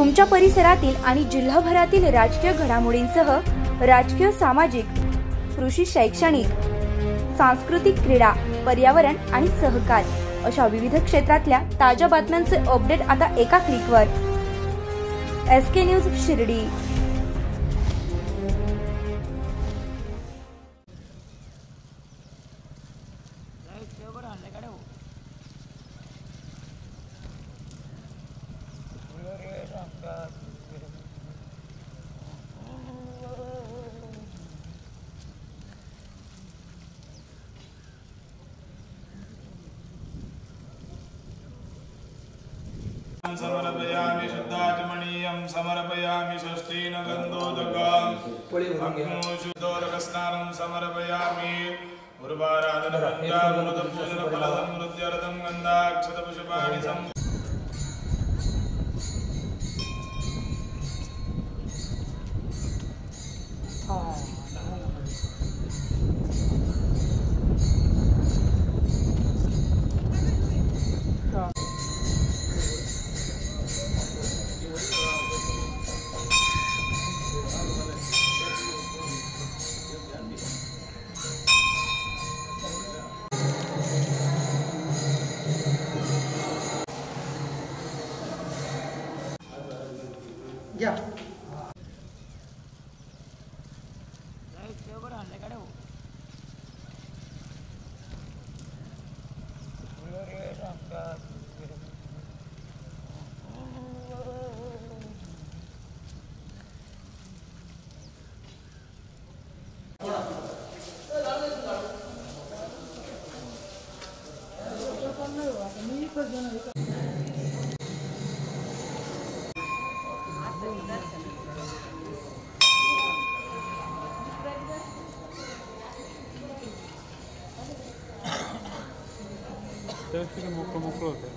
तुमच्या परिसरातील आणि जिल्हाभरातील राजकीय घडामोडींसह राजकीय, सामाजिक, कृषी, शैक्षणिक, सांस्कृतिक, क्रीडा, पर्यावरण आणि सहकार अशा विविध क्षेत्रातल्या ताज्या बातम्यांचे अपडेट आता एका क्लिकवर। SK news Shirdi. समर्पयामि शुद्धाचमनीयं समर्पयामि षष्ठीन गन्धोदकम् अग्निशुद्धोदकस्नानं समर्पयामि उर्वाराधनपूजनफलसमृद्ध्यर्थं गन्धाक्षतपुष्पाणि या मोकळं होतं।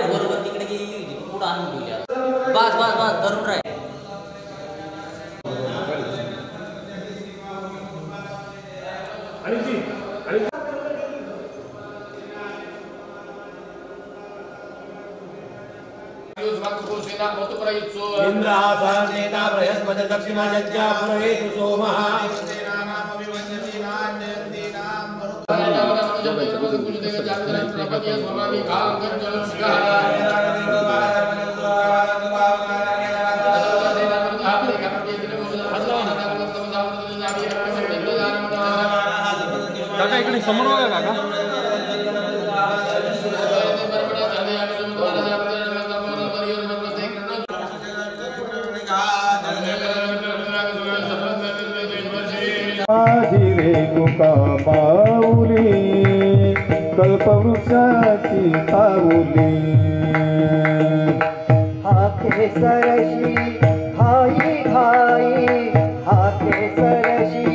बरोबर तिकडे गेली पुढे आणून ठेवल्या बस बस बस धरून राहील। इंद्रासनेना बृहस्पति दक्षिणा यज्ञा पुरयेतु सोमः काका इकडे समोर बघा काका। माझी रेणुका माऊली कल्पवृक्षाची सावली हाके सरशी हाई घाई हाके सरशी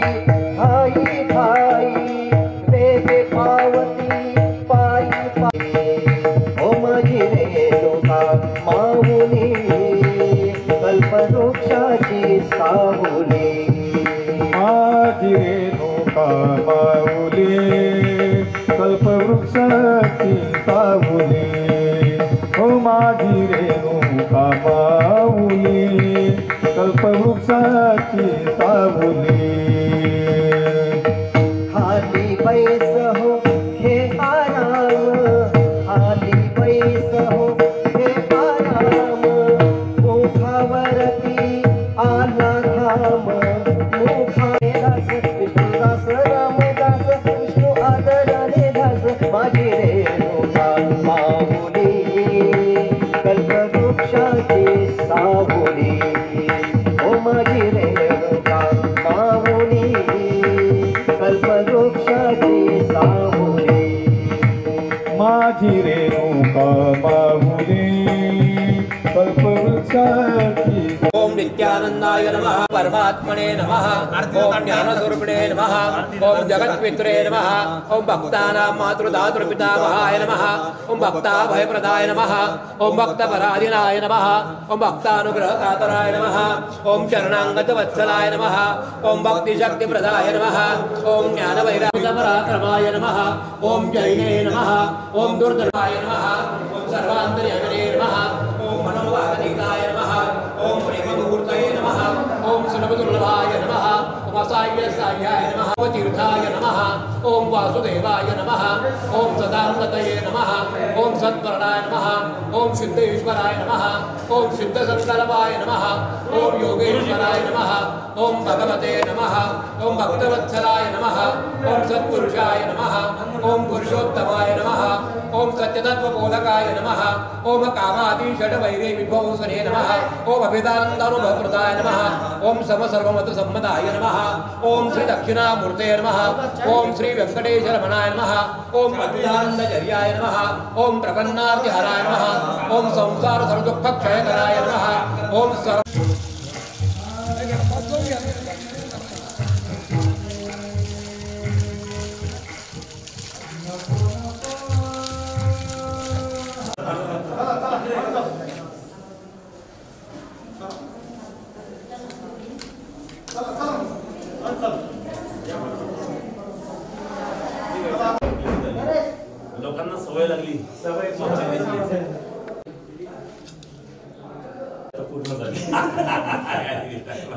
हाई घाई वेगे पावती पायी पायी ओ माझी रेणुका माऊली कल्पवृक्षाची सावली माझी रेणुका माऊली कल्पवृक्षाची सावली हो माझी रेणुका माऊली कल्पवृक्षाची सावली हाली बैस हो हे आराम हाली बैस हो हे आराम मुखावरती आला धाम मुखादास विष्णुदास रामदास विष्णु आदराने दास माझी रेणुका माऊली कल्पवृक्षाची सावली ओ माझी रेणुका माऊली कल्पवृक्षाची सावली माझी रेणुका माऊली कल्पवृक्षाची शक्ति ओम नित्यानंदाय नमः, परमात्मने नमः, ओम ज्ञानस्वरूपिणे नमः, ओम जगत्पित्रे नमः, ओम भक्तानां मातृदातृपितामहाय नमः, ओम भक्ताभयप्रदाय नमः, ओम भक्तपराधीनाय नमः, ओम भक्तानुग्रहकातराय नमः, ओम शरणागतवत्सलाय नमः, ओम भक्तिशक्तिप्रदाय नमः, ओम ज्ञानवैराग्यपराक्रमाय नमः, ओम जैने नमः, ओम दुर्धराय नमः, ओम सर्वान्तर्यामिने नमः, ओम मनोवागनीताय नमः, ओम प्रेममूर्तये नमः, ओम सुलभदुर्लभाय नमः, ओम असाय्यसाय्याय नमः, ओम तीर्थाय नमः, ओम वासुदेवाय नमः, ओम सदानंदतये नमः, ओम सत्वरणाय नमः, ओम सिद्धेश्वराय नमः, ओम सिद्धसंकल्पाय नमः, ओम योगेश्वराय नमः, ओम भगवते नमः, ओम भक्तवत्सलाय नमः, ओम सत्पुरुषाय नमः, ओम पुरुषोत्तमाय नमः, ओम सत्यतत्त्वबोधकाय नमः, ओम कामादि षड्वैरे विभवसने नमः, ओम अभिदानंदानुभवप्रदाय नमः, ओम समसर्वमतसम्मदाय नमः, ओम श्री दक्षिणामूर्ते नमः, ओम श्री वेंकटेशरमणाय नमः, ओम अद्वैतानंदचर्याय नमः, ओम प्रपन्नार्तिहराय नमः, ओम संसार सर्वदुःखक्षयकराय नमः, ओम लोकांना सवय लागली, सवय पूर्ण झाली.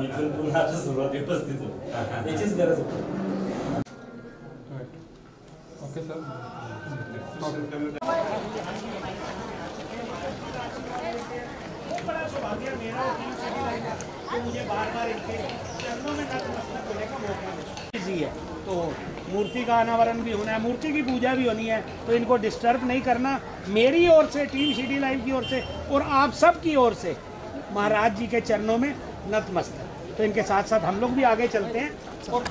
इथून पुन्हा आता सुरुवात व्यवस्थित होती. याचीच गरज होती. Okay sir. मुझे बार-बार इनके चरणों में नतमस्तक होने का मौका है. तो मूर्ति का अनावरण भी होना है, मूर्ति की पूजा भी होनी है, तो इनको डिस्टर्ब नहीं करना. मेरी ओर से, टीम सिटी लाइव की ओर से और आप सब की ओर से महाराज जी के चरणों में नतमस्तक. तो इनके साथ साथ हम लोग भी आगे चलते हैं. और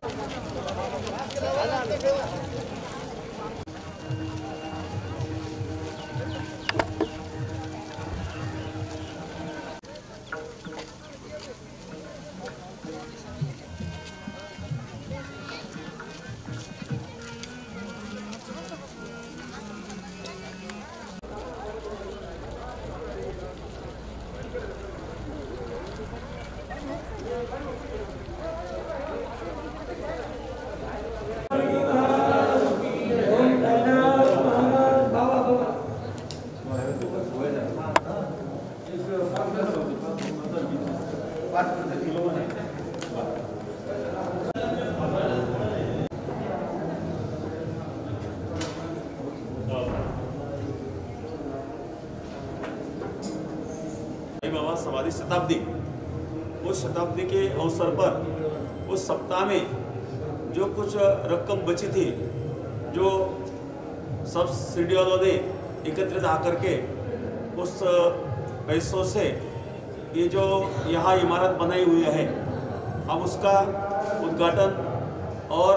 बाबा समाधि शताब्दी, उस शताब्दी के अवसर पर उस सप्ताह में जो कुछ रकम बची थी, जो सब शिरडी वालों ने एकत्रित आकर के उस पैसों से ये जो यहाँ इमारत बनाई हुई है, अब उसका उद्घाटन और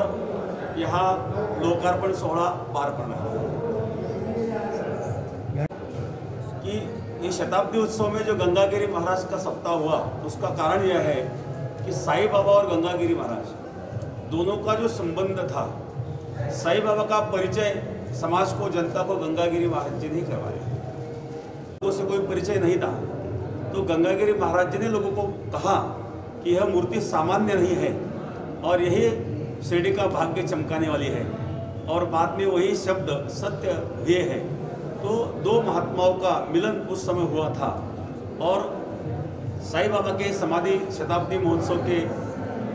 यहाँ लोकार्पण सोहळा पार पड़ा कि ये शताब्दी उत्सव में जो गंगागिरी महाराज का सप्ताह हुआ, उसका कारण यह है कि साईं बाबा और गंगागिरी महाराज दोनों का जो संबंध था, साईं बाबा का परिचय समाज को, जनता को गंगागिरी महाराज जी ने करवाया. उससे कोई परिचय नहीं था, तो गंगागिरी महाराज जी ने लोगों को कहा कि यह मूर्ति सामान्य नहीं है और यही शिरडी का भाग्य चमकाने वाली है. और बाद में वही शब्द सत्य हुए हैं. तो दो महात्माओं का मिलन उस समय हुआ था और साईं बाबा के समाधि शताब्दी महोत्सव के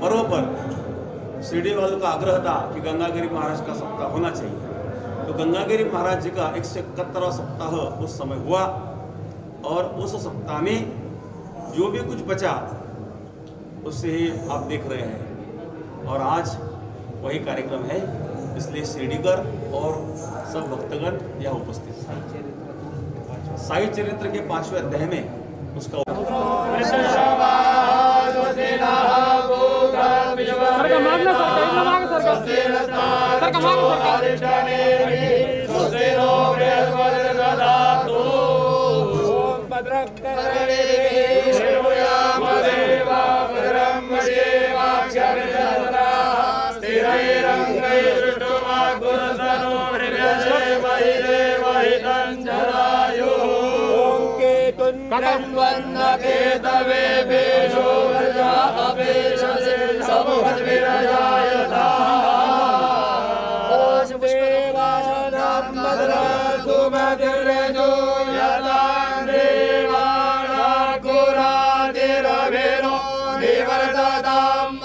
पर्व पर शिरडी वालों का आग्रह था कि गंगागिरी महाराज का सप्ताह होना चाहिए. तो गंगागिरी महाराज जी का 171वां सप्ताह उस समय हुआ और उस सप्ताह में जो भी कुछ बचा उससे आप देख रहे हैं. और आज वही कार्यक्रम है, इसलिए शिरडीकर और सब भक्तगण यहाँ उपस्थित हैं. साई चरित्र के 5वें अध्याय में उसका भद्रक ब्रह्मन्नकेतवे वेशो व्रजा अपेशसे समुद्रविरजायता ओष्पुष्पवासधर्मधरातुमतिर्रेजो यदान् देवानाकुरातिरभिनो देवरतताम्ब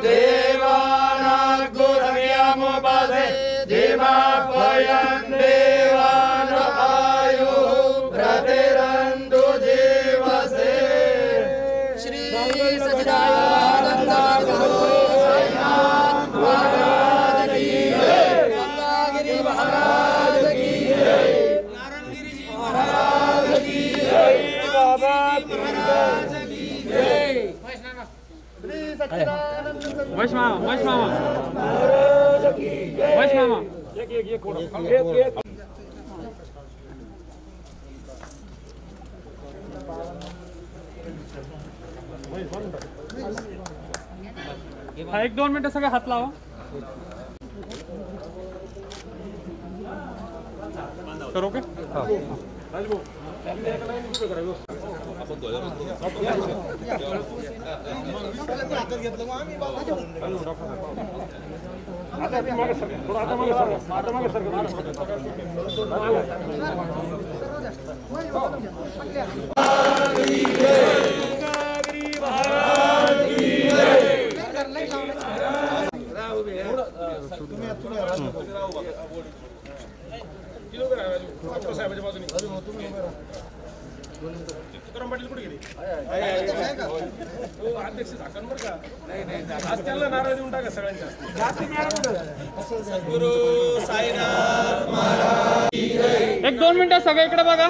देवानाकुरव्यमुपसे देवाभयन् देवान आयुः प्रतिरन्तु जीवसे श्री सच्चिदानन्द गुरु साईनाथ महाराज की जय गंगागिरी महाराज की जय नारायणगिरी जी महाराज की जय बाबा महाराज की जय श्री सच्चिदानंद वैष्णव महाराज की जय वैष्णव एक 2 मिनिटं सगळे हात लावा तर ओके गुरु साईनाथ महाराज एक 2 मिनिटं सगळे इकडे बघा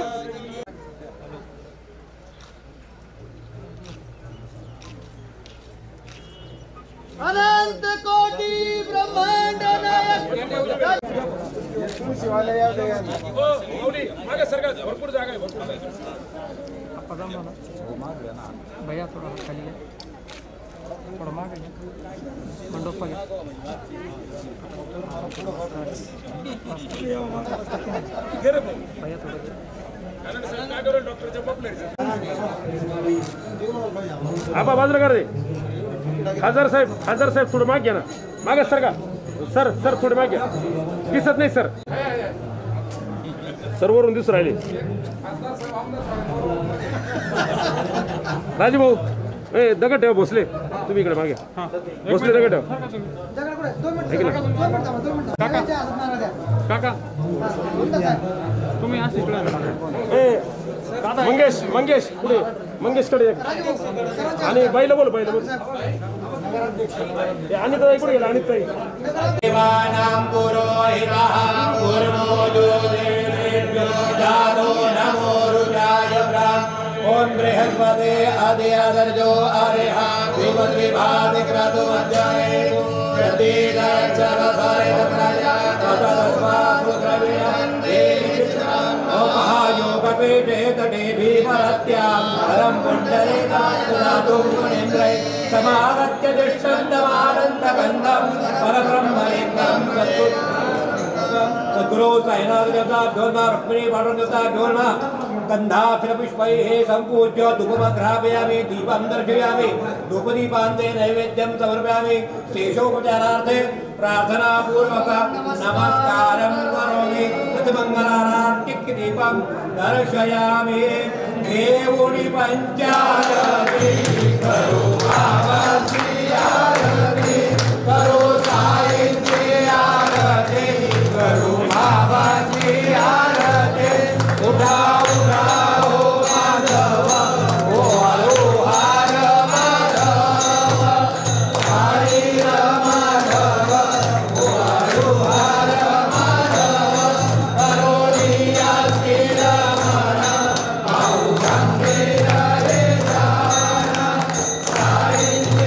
अनंत कोटी ब्रह्मांड नायक मागे सरकार भरपूर जागा आहे भरपूर भैया थोड़ा खाली है थोड़ा मागे मंडप पर भैया थोड़ा आबा बाजूला कर रे खासदार साहेब थोडं माग घ्या ना मागे सर का सर थोडे माग घ्या दिसत नाही सर वरून दिसू राहिले राजू भाऊ ए दगड ठेवा भोसले तुम्ही इकडे मागे भोसले दगड ठेवा काका तुम्ही आज इकडे मंगेश पुढे मंगेशकडे आणि बाईला बोल आणि ताई कुठे गेला आणि ताई देवानां पुरोहितः पूर्वो ज्योतिर्देव्यो जातो नमो रुद्राय ओम बृहस्पते आदियादर्जो आरेह देवद्विभाति क्रतु अध्याये प्रतीदक्षरसायतप्रजा ततस्मासु द्रविणन्ते ओम महायोगपीठे तटे भीमरत्यां परं पुण्डरीकास्तु मुनीन्द्रै समागत्य तिष्ठन्तमानन्दगन्धं परब्रह्मलिङ्गं सद्गुरु साईनाथाभ्यो नमः रुक्मिणी पार्वतीभ्यो नमः गन्धाक्षरपुष्पैः सम्पूज्य धूपमग्रापयामि दीपं दर्शयामि धूपदीपान्ते नैवेद्यं समर्पयामि शेषोपचारार्थे प्रार्थनापूर्वक नमस्कारं करोमि प्रतिमङ्गलार्तिकदीपं दर्शयामि देवुनि पञ्चारति करो आरति करो सायित्रे आरति करो आरति उठा हो माधव ओ हर माधव हरि माधव ओ हर माधव करो दिया स्थिर मन औ गंभीर रे जाना साहित्य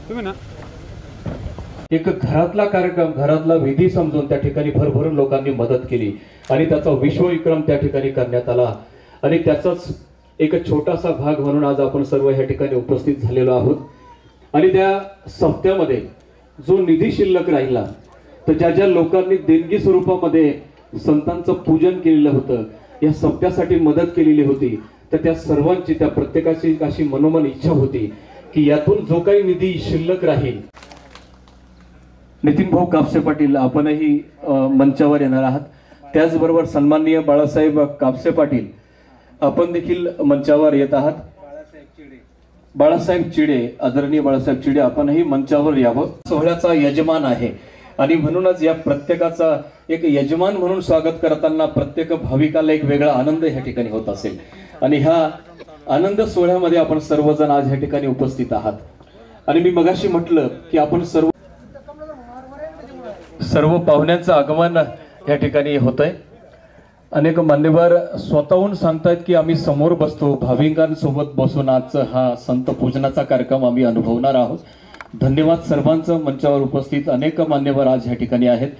तुम्ही ना एक घरातला कार्यक्रम, घरातला विधी समजून त्या ठिकाणी भरभरून लोकांनी मदत केली आणि त्याचा विश्वविक्रम त्या ठिकाणी करण्यात आला आणि त्याचाच एक छोटासा भाग म्हणून आज आपण सर्व ह्या ठिकाणी उपस्थित झालेलो आहोत. आणि त्या सप्त्यामध्ये जो निधी शिल्लक राहिला, तर ज्या ज्या लोकांनी देणगी स्वरूपामध्ये संतांचं पूजन केलेलं होतं, या सप्त्यासाठी मदत केलेली होती, तर त्या सर्वांची, त्या प्रत्येकाची अशी मनोमन इच्छा होती की यातून जो काही निधी शिल्लक राहील. नितीन भाऊ कापसे पाटील आपणही मंचावर येणार आहात. त्याचबरोबर सन्माननीय बाळासाहेब कापसे पाटील आपण देखील मंचावर येत आहात. बाळासाहेब चिडे, आदरणीय बाळासाहेब चिडे आपणही मंचावर यावं. सोहळ्याचा यजमान आहे आणि म्हणूनच या प्रत्येकाचा एक यजमान म्हणून स्वागत करताना प्रत्येक भाविकाला एक वेगळा आनंद ह्या ठिकाणी होत असेल आणि ह्या आनंद सोहळ्यामध्ये आपण सर्वजण आज ह्या ठिकाणी उपस्थित आहात. आणि मी मगाशी म्हटलं की आपण सर्व पाहुण्यांचं आगमन या ठिकाणी होतंय. अनेक मान्यवर स्वतःहून सांगतायत की आम्ही समोर बसतो, भाविकांसोबत बसून आजचा हा संत पूजनाचा कार्यक्रम आम्ही अनुभवणार आहोत. धन्यवाद सर्वांचं. मंचावर उपस्थित अनेक मान्यवर आज या ठिकाणी आहेत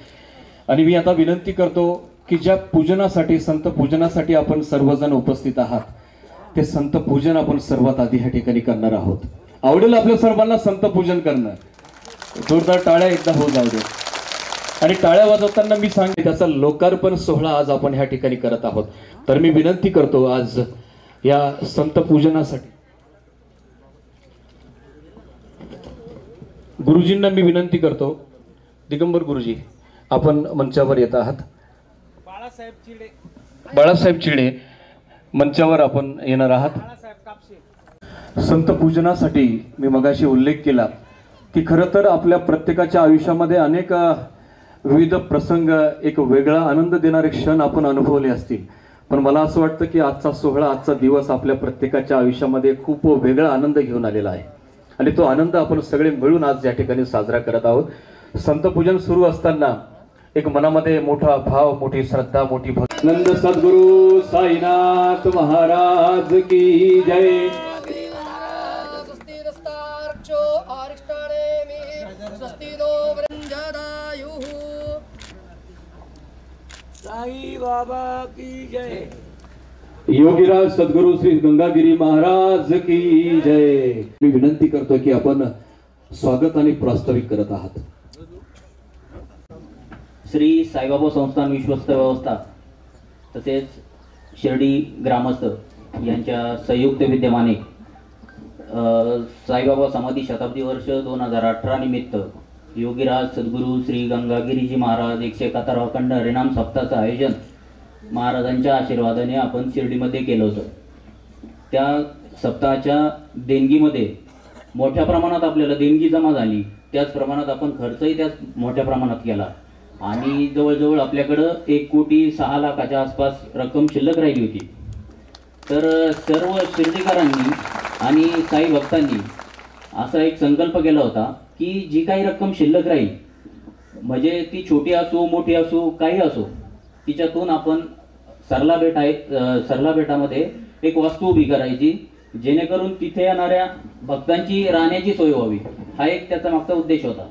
आणि मी आता विनंती करतो की ज्या पूजनासाठी, संत पूजनासाठी आपण सर्वजण उपस्थित आहात, ते संत पूजन आपण सर्वात आधी ह्या ठिकाणी करणार आहोत. आवडेल आपल्या सर्वांना संत पूजन करणं? जोरदार टाळ्या एकदा हो जाऊ दे. आणि टाळ्या वाजवताना मी सांगते त्याचा लोकार्पण सोहळा आज आपण ह्या ठिकाणी करत आहोत. तर मी विनंती करतो आज या संत पूजनासाठी गुरुजींना मी विनंती करतो, दिगंबर गुरुजी आपण मंचावर येत आहात. बाळासाहेब चिडे मंचावर आपण येणार आहात. संत पूजनासाठी मी मगाशी उल्लेख केला की खरं तर आपल्या प्रत्येकाच्या आयुष्यामध्ये अनेक विविध प्रसंग, एक वेगळा आनंद देणारे क्षण आपण अनुभवले असतील, पण मला असं वाटतं की आजचा सोहळा, आजचा दिवस आपल्या प्रत्येकाच्या आयुष्यामध्ये खूप वेगळा आनंद घेऊन आलेला आहे आणि तो आनंद आपण सगळे मिळून आज या ठिकाणी साजरा करत आहोत. संत पूजन सुरू असताना एक मनामध्ये मोठा भाव, मोठी श्रद्धा, मोठी भक्ती. नंद सद्गुरु साईनाथ महाराज की जय. साई बाबा की जय. योगीराज सद्गुरु श्री गंगागिरी महाराज की जय. मी विनंती करतो की आपण स्वागत आणि प्रास्ताविक करत आहात. श्री साईबाबा संस्थान विश्वस्त व्यवस्था तसेच शिर्डी ग्रामस्थ यांच्या संयुक्त विद्यमाने साईबाबा समाधी शताब्दी वर्ष 2018 निमित्त योगीराज सद्गुरू श्री गंगागिरीजी महाराज 171 अखंड हरिनाम सप्ताहाचं आयोजन महाराजांच्या आशीर्वादाने आपण शिर्डीमध्ये केलं होतं. त्या सप्ताहाच्या देणगीमध्ये मोठ्या प्रमाणात आपल्याला देणगी जमा झाली, त्याच प्रमाणात आपण खर्चही त्याच मोठ्या प्रमाणात केला आणि जवळजवळ आपल्याकडं 1,06,00,000च्या आसपास रक्कम शिल्लक राहिली होती. तर सर्व शिर्डीकरांनी आणि साई भक्तांनी असा एक संकल्प केला होता की जी काही रक्कम शिल्लक राहील, म्हणजे ती छोटी असो मोठी असो काही असो, तिच्यातून आपण सरला बेटामध्ये एक वास्तू उभी करायची, जेणेकरून तिथे येणाऱ्या भक्तांची राहण्याची सोय व्हावी. हा एक त्याचा मागचा उद्देश होता.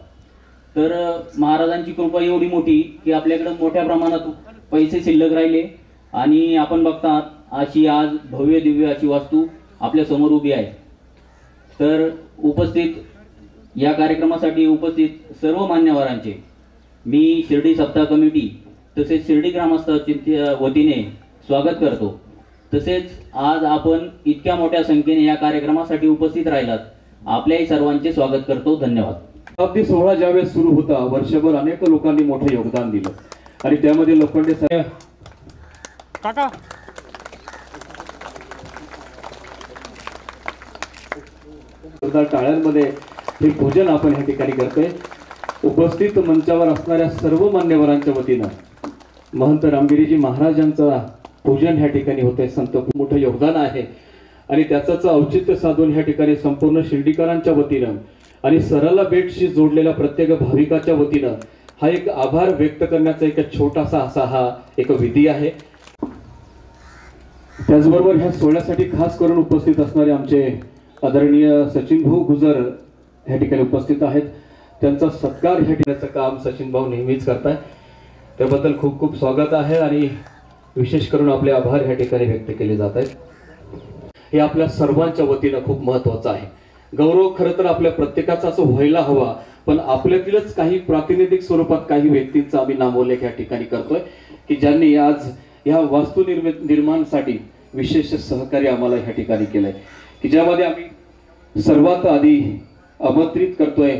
तर महाराजांची कृपा एवढी मोठी की आपल्याकडे मोठ्या प्रमाणात पैसे शिल्लक राहिले आणि आपण बघता अशी आज भव्य दिव्य अशी वास्तू आपल्या समोर उभी आहे. तर या कार्यक्रमासाठी उपस्थित सर्व मान्यवरांचे मी शिर्डी सप्ताह कमिटी तसेच शिर्डी ग्रामस्थांच्या वतीने स्वागत करतो. तसेच आज आपण इतक्या मोठ्या संख्येने या कार्यक्रमासाठी उपस्थित राहिलात, आपल्याही सर्वांचे स्वागत करतो. धन्यवाद. शताब्दी सोहळा ज्यावेळेस सुरू होता, वर्षभर अनेक लोकांनी मोठं योगदान दिलं आणि त्यामध्ये लोखंडे साहेब काका टाळ्यांमध्ये हे पूजन आपण या ठिकाणी करतोय. उपस्थित मंचावर असणाऱ्या सर्व मान्यवरांच्या वतीनं महंत रामगिरीजी महाराजांचं पूजन ह्या ठिकाणी होतंय. संत मोठं योगदान आहे आणि त्याचंच औचित्य साधून ह्या ठिकाणी संपूर्ण शिर्डीकरांच्या वतीनं आणि सरला बेटशी जोडलेल्या प्रत्येक भाविकाच्या वतीनं हा एक आभार व्यक्त करण्याचा एक छोटासा असा हा एक विधी आहे. त्याचबरोबर ह्या सोहळ्यासाठी खास करून उपस्थित असणारे आमचे आदरणीय सचिन भाऊ गुजर ह्या ठिकाणी उपस्थित आहेत. त्यांचा सत्कार ह्या ठिकाणचं काम सचिन भाऊ नेहमीच करताय, त्याबद्दल खूप खूप स्वागत आहे आणि विशेष करून आपले आभार ह्या ठिकाणी व्यक्त केले जात आहेत. हे आपल्या सर्वांच्या वतीनं खूप महत्वाचं आहे. गौरव खरं तर आपल्या प्रत्येकाचा असं व्हायला हवा, पण आपल्यातीलच काही प्रातिनिधिक स्वरूपात काही व्यक्तींचा आम्ही नामोल्लेख या ठिकाणी करतोय की ज्यांनी आज या वास्तू निर्माणासाठी विशेष सहकार्य आम्हाला ह्या ठिकाणी केलंय, की ज्यामध्ये आम्ही सर्वात आधी आमंत्रित करतोय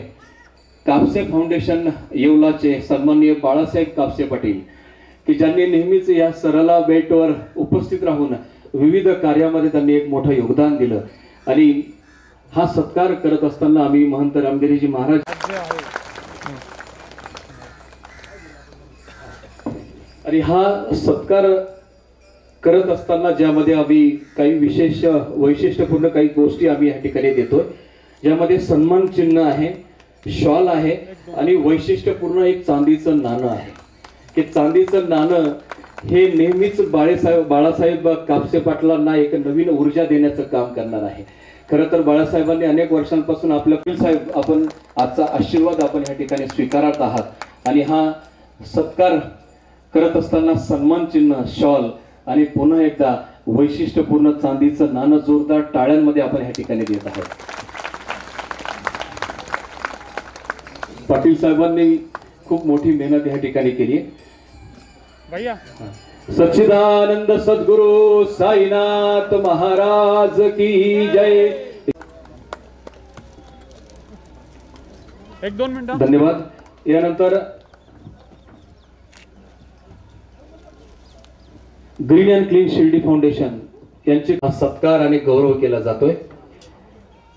कापसे फाउंडेशन येवलाचे सन्माननीय बाळासाहेब कापसे पाटील, की ज्यांनी नेहमीच या सरला बेटवर उपस्थित राहून विविध कार्यामध्ये त्यांनी एक मोठं योगदान दिलं. आणि हा सत्कार करत असताना आम्ही महंत रामगिरीजी महाराज आणि हा सत्कार करत असताना ज्यामध्ये आम्ही काही विशेष वैशिष्ट्यपूर्ण काही गोष्टी आम्ही या ठिकाणी देतोय, ज्यामध्ये सन्मान चिन्ह आहे, शॉल आहे आणि वैशिष्ट्यपूर्ण एक चांदीचं नाणं आहे. की चांदीचं नाणं हे नेहमीच बाळासाहेब कापसे पाटलांना एक नवीन ऊर्जा देण्याचं काम करणार आहे. खरं तर बाळासाहेबांनी अनेक वर्षांपासून आपल्या साहेब आपण आजचा आशीर्वाद आपण या ठिकाणी स्वीकारत आहात आणि हा सत्कार करत असताना सन्मान चिन्ह, शॉल आणि पुन्हा एकदा वैशिष्ट्यपूर्ण चांदीचं नाणं जोरदार टाळ्यांमध्ये आपण या ठिकाणी देत आहोत. पाटील साहेबांनी खूप मोठी मेहनत या ठिकाणी केली. भैया सच्चिदानंद सद्गुरु साईनाथ महाराज की जय. 1-2 मिनिटं. धन्यवाद. यानंतर green and clean Shirdi foundation यांचे सत्कार आणि गौरव केला जातोय.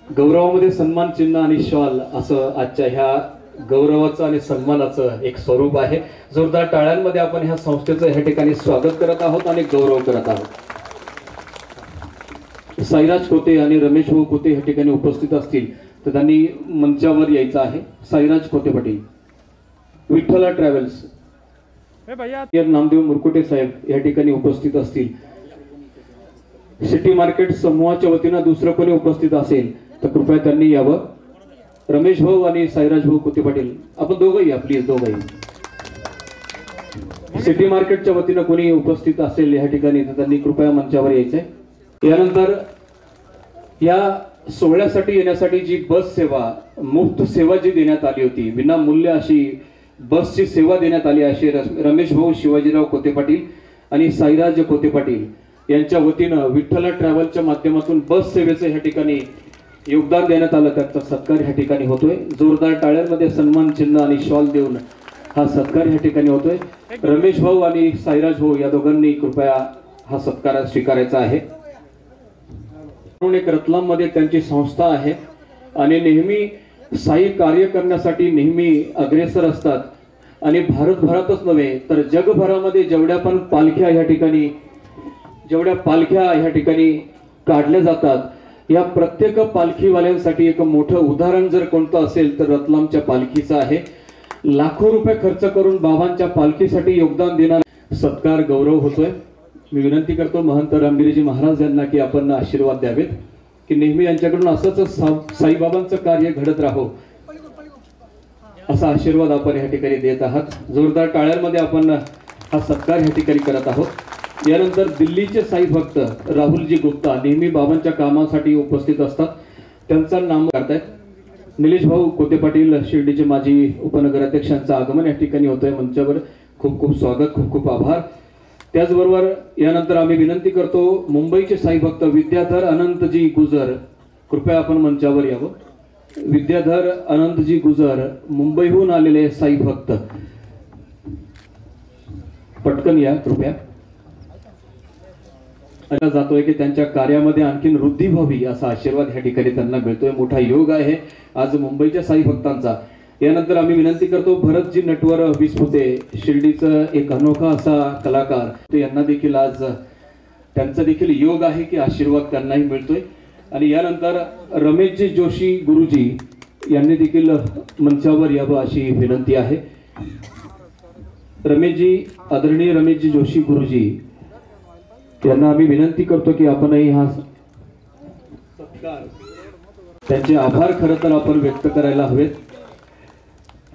गौरवामध्ये सन्मान चिन्ह आणि शॉल असं आजच्या ह्या गौरवाचं आणि सन्मानाचं एक स्वरूप आहे. जोरदार टाळ्यांमध्ये आपण ह्या संस्थेचं ह्या ठिकाणी स्वागत करत आहोत आणि गौरव करत आहोत. साईराज खोते आणि रमेश भाऊ खोते ह्या ठिकाणी उपस्थित असतील तर त्यांनी मंचावर यायचं आहे. साईराज खोते पाटील, विठ्ठला ट्रॅव्हल्स भैया नामदेव मुरकुटे साहेब या ठिकाणी उपस्थित असतील. सिटी मार्केट समूहाच्या वतीनं दुसरं कोणी उपस्थित असेल तर कृपया त्यांनी यावं. रमेश भाऊ आणि साईराज भाऊ कुते पाटील आपण दोघंही या प्लीज दोघंही. सिटी मार्केटच्या वतीनं कोणी उपस्थित असेल या ठिकाणी तर त्यांनी कृपया मंचावर यायचंय. यानंतर या सोहळ्यासाठी येण्यासाठी जी बस सेवा मुफ्त सेवा जी देण्यात आली होती, विनामूल्य अशी बसची सेवा देण्यात आली अशी रमेश भाऊ शिवाजीराव कोते पाटील आणि साईराज कोते पाटील यांच्या वतीनं विठ्ठला ट्रॅव्हलच्या माध्यमातून बस सेवेचं ह्या ठिकाणी योगदान देण्यात आलं. त्याचा सत्कार ह्या ठिकाणी होतोय. जोरदार टाळ्यांमध्ये सन्मान चिन्ह आणि शॉल देऊन हा सत्कार ह्या ठिकाणी होतोय. रमेश भाऊ आणि साईराज भाऊ या दोघांनी कृपया हा सत्कार स्वीकारायचा आहे. एक रतलाम मध्ये त्यांची संस्था आहे आणि नेहमी साई कार्य करण्यासाठी नेहमी अग्रेसर असतात आणि भारतभरातच नव्हे तर जगभरामध्ये जेवढ्या पालख्या ह्या ठिकाणी काढल्या जातात या प्रत्येक पालखीवाल्यांसाठी एक मोठं उदाहरण जर कोणतं असेल तर रतलामच्या पालखीचं आहे. लाखो रुपये खर्च करून बाबांच्या पालखीसाठी योगदान देणारा सत्कार गौरव होतोय. मी विनंती करतो महंत रामगिरीजी महाराज यांना की आपण आशीर्वाद द्यावेत की नेहमी यांच्याकडून असंच साईबाबांचं कार्य घडत राहो असा आशीर्वाद आपण या ठिकाणी देत आहात. जोरदार टाळ्यांमध्ये आपण हा सत्कार या ठिकाणी करत आहोत. यानंतर दिल्लीचे साई भक्त राहुलजी गुप्ता नेहमी बाबांच्या कामासाठी उपस्थित असतात. त्यांचा नाम करतायत. निलेश भाऊ कोते पाटील शिर्डीचे माजी उपनगराध्यक्षांचं आगमन या ठिकाणी होतंय. मंचावर खूप खूप स्वागत, खूप खूप आभार. त्याचबरोबर यानंतर आम्ही विनंती करतो मुंबईचे साई भक्त विद्याधर अनंतजी गुजर कृपया आपण मंचावर यावं. विद्याधर अनंतजी गुजर मुंबईहून आलेले साई भक्त पटकन या कृपया. जातोय की त्यांच्या कार्यामध्ये आणखीन वृद्धी व्हावी असा आशीर्वाद ह्या ठिकाणी त्यांना मिळतोय. मोठा योग आहे आज मुंबईच्या साई भक्तांचा. यानंतर आम्ही विनंती करतो भरतजी नटवर विस्फुते शिर्डीचं एक अनोखा असा कलाकार यांना देखील आज त्यांचा देखील योग आहे की आशीर्वाद त्यांनाही मिळतोय. आणि यानंतर रमेशजी जोशी गुरुजी यांनी देखील मंचावर यावं अशी विनंती आहे. आदरणीय रमेशजी जोशी गुरुजी यांना आम्ही विनंती करतो की आपणही हा सत्कार त्यांचे आभार खरं तर आपण व्यक्त करायला हवेत.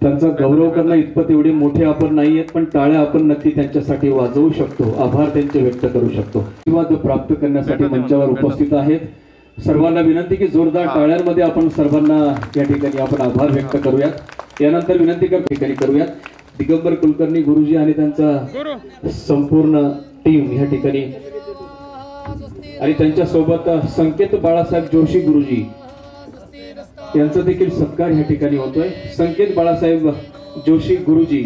त्यांचा गौरव करणं इतपत एवढे मोठे आपण नाही आहेत पण टाळ्या आपण नक्की त्यांच्यासाठी वाजवू शकतो, आभार त्यांचे व्यक्त करू शकतो. आशीर्वाद प्राप्त करण्यासाठी मंचावर उपस्थित आहेत. सर्वांना विनंती की जोरदार टाळ्यांमध्ये आपण सर्वांना या ठिकाणी आपण आभार व्यक्त करूयात. यानंतर विनंती ठिकाणी करूयात दिगंबर कुलकर्णी गुरुजी आणि त्यांचा संपूर्ण टीम या ठिकाणी आणि त्यांच्या सोबत संकेत बाळासाहेब जोशी गुरुजी यांचा देखील सत्कार या ठिकाणी होतोय. संकेत बाळासाहेब जोशी गुरुजी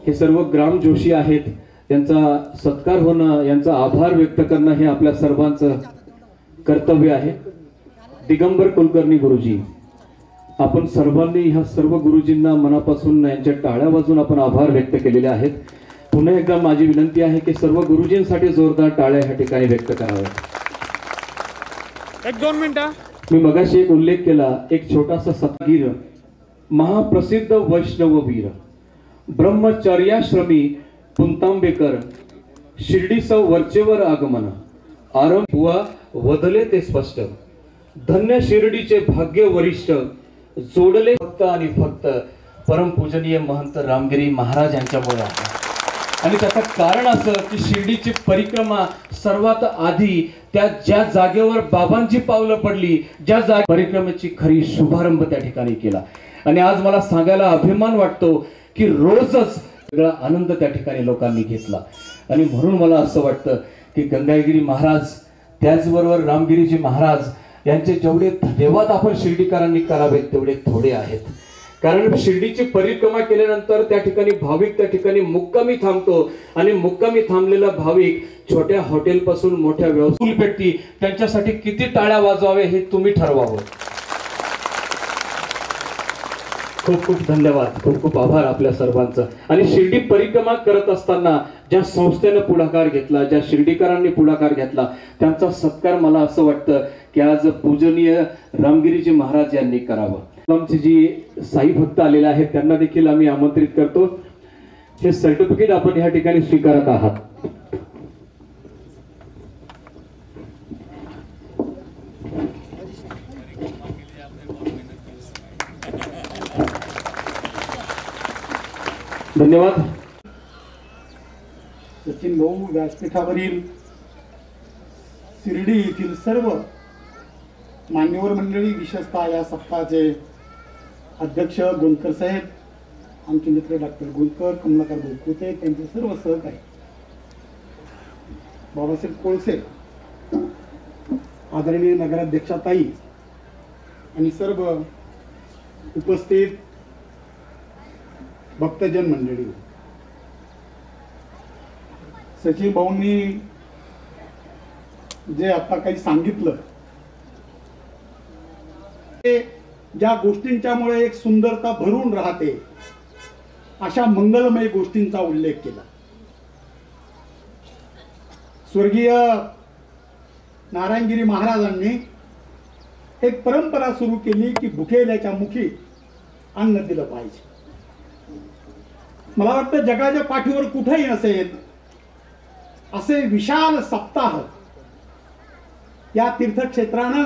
हे सर्व ग्राम जोशी आहेत. त्यांचा सत्कार होणं, यांचा आभार व्यक्त करणं हे आपल्या सर्वांचं कर्तव्य आहे. दिगंबर कुलकर्णी गुरुजी आपण सर्वांनी ह्या सर्व गुरुजींना मनापासून यांच्या टाळ्या वाजून आपण आभार व्यक्त केलेले आहेत. पुन्हा एकदा माझी विनंती आहे की सर्व गुरुजींसाठी जोरदार टाळ्या ह्या ठिकाणी व्यक्त कराव्यात. 1-2 मिनिटं. मी मगाशी एक उल्लेख केला, एक छोटासा सत्गीर महाप्रसिद्ध वैष्णववीर ब्रह्मचर्याश्रमी पुंतांबेकर शिर्डीचं वरचेवर आगमन आरंभ व वदले ते स्पष्ट धन्य शिर्डीचे भाग्य वरिष्ठ जोडले फक्त आणि फक्त परमपूजनीय महंत रामगिरी महाराज यांच्यामुळे आहे. आणि त्याचं कारण असं की शिर्डीची परिक्रमा सर्वात आधी त्या ज्या जागेवर बाबांची पावलं पडली, ज्या परिक्रमेची खरी शुभारंभ त्या ठिकाणी केला. आणि आज मला सांगायला अभिमान वाटतो की रोजच वेगळा आनंद त्या ठिकाणी लोकांनी घेतला. आणि म्हणून मला असं वाटतं की गंगागिरी महाराज त्याचबरोबर रामगिरीजी महाराज यांचे जेवढे धन्यवाद आपण शिर्डीकरांनी करावेत तेवढे थोडे आहेत. कारण शिर्डीची परिक्रमा केल्यानंतर त्या ठिकाणी भाविक त्या ठिकाणी मुक्कामी थांबतो आणि मुक्कामी थांबलेला भाविक छोट्या हॉटेल पासून मोठ्या व्यवसाय पेटती त्यांच्यासाठी किती टाळ्या वाजवावे हे तुम्ही ठरवावं. खूप खूप धन्यवाद, खूप खूप आभार आपल्या सर्वांचं. आणि शिर्डी परिक्रमा करत असताना ज्या संस्थेनं पुढाकार घेतला, ज्या शिर्डीकरांनी पुढाकार घेतला त्यांचा सत्कार मला असं वाटतं की आज पूजनीय रामगिरीजी महाराज यांनी करावं. आमची जी साई भक्त आलेले आहेत त्यांना देखील आम्ही आमंत्रित करतो. हे सर्टिफिकेट आपण या ठिकाणी स्वीकारत आहात. धन्यवाद. सचिन भाऊ व्यासपीठावरील शिर्डी येथील सर्व मान्यवर मंडळी, विशेषतः या सप्ताहाचे अध्यक्ष गोंदकर साहेब, आमचे मित्र डॉक्टर गोंदकर, कमलाकर बोकुते, त्यांचे सर्व सहकारी, बाबासाहेब कोळसे, आदरणीय नगराध्यक्षाताई आणि सर्व उपस्थित भक्तजन मंडळी. सचिन भाऊंनी जे आता काही सांगितलं, ते ज्या गोष्टींच्यामुळे एक सुंदरता भरून राहते अशा मंगलमय गोष्टींचा उल्लेख केला. स्वर्गीय नारायणगिरी महाराजांनी एक परंपरा सुरू केली की भुकेल्याच्या मुखी अन्न दिलं पाहिजे. मला वाटतं जगाच्या पाठीवर कुठेही नसेल असे विशाल सप्ताह या तीर्थक्षेत्रानं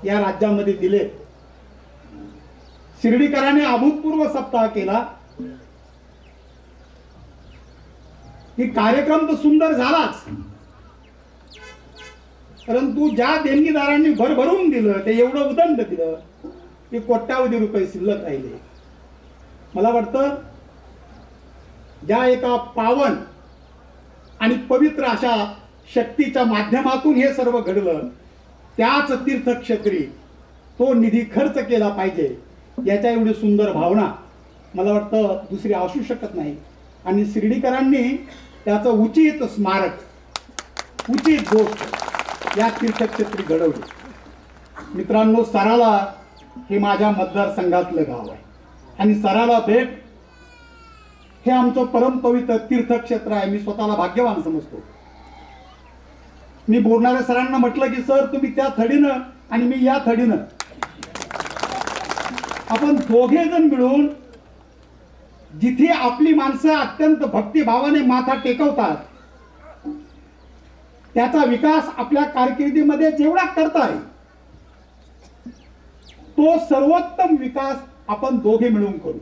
या राज्यामध्ये दिले. शिर्डीकरांनी अभूतपूर्व सप्ताह केला. की कार्यक्रम तर सुंदर झालाच, परंतु ज्या देणगीदारांनी भरभरून दिलं ते एवढं उदंड दिलं की कोट्यावधी रुपये शिल्लक राहिले. मला वाटतं ज्या एका पावन आणि पवित्र अशा शक्तीच्या माध्यमातून हे सर्व घडलं, त्याच तीर्थक्षेत्री तो निधी खर्च केला पाहिजे, याच्या एवढी सुंदर भावना मला वाटतं दुसरी असू शकत नाही. आणि शिर्डीकरांनी त्याचं उचित स्मारक, उचित गोष्ट या तीर्थक्षेत्री घडवली. मित्रांनो, सराला हे माझ्या मतदारसंघातलं गाव आहे आणि सराला भेट हे आमचं परमपवित्र तीर्थक्षेत्र आहे. मी स्वतःला भाग्यवान समजतो. मी बोलणाऱ्या सरांना म्हटलं की सर तुम्ही त्या थडीनं आणि मी या थडीनं, आपण दोघे जण मिळून जिथे आपली माणसं अत्यंत भक्तिभावाने माथा टेकवतात, त्याचा विकास आपल्या कारकिर्दीमध्ये जेवढा करताय तो सर्वोत्तम विकास आपण दोघे मिळून करू.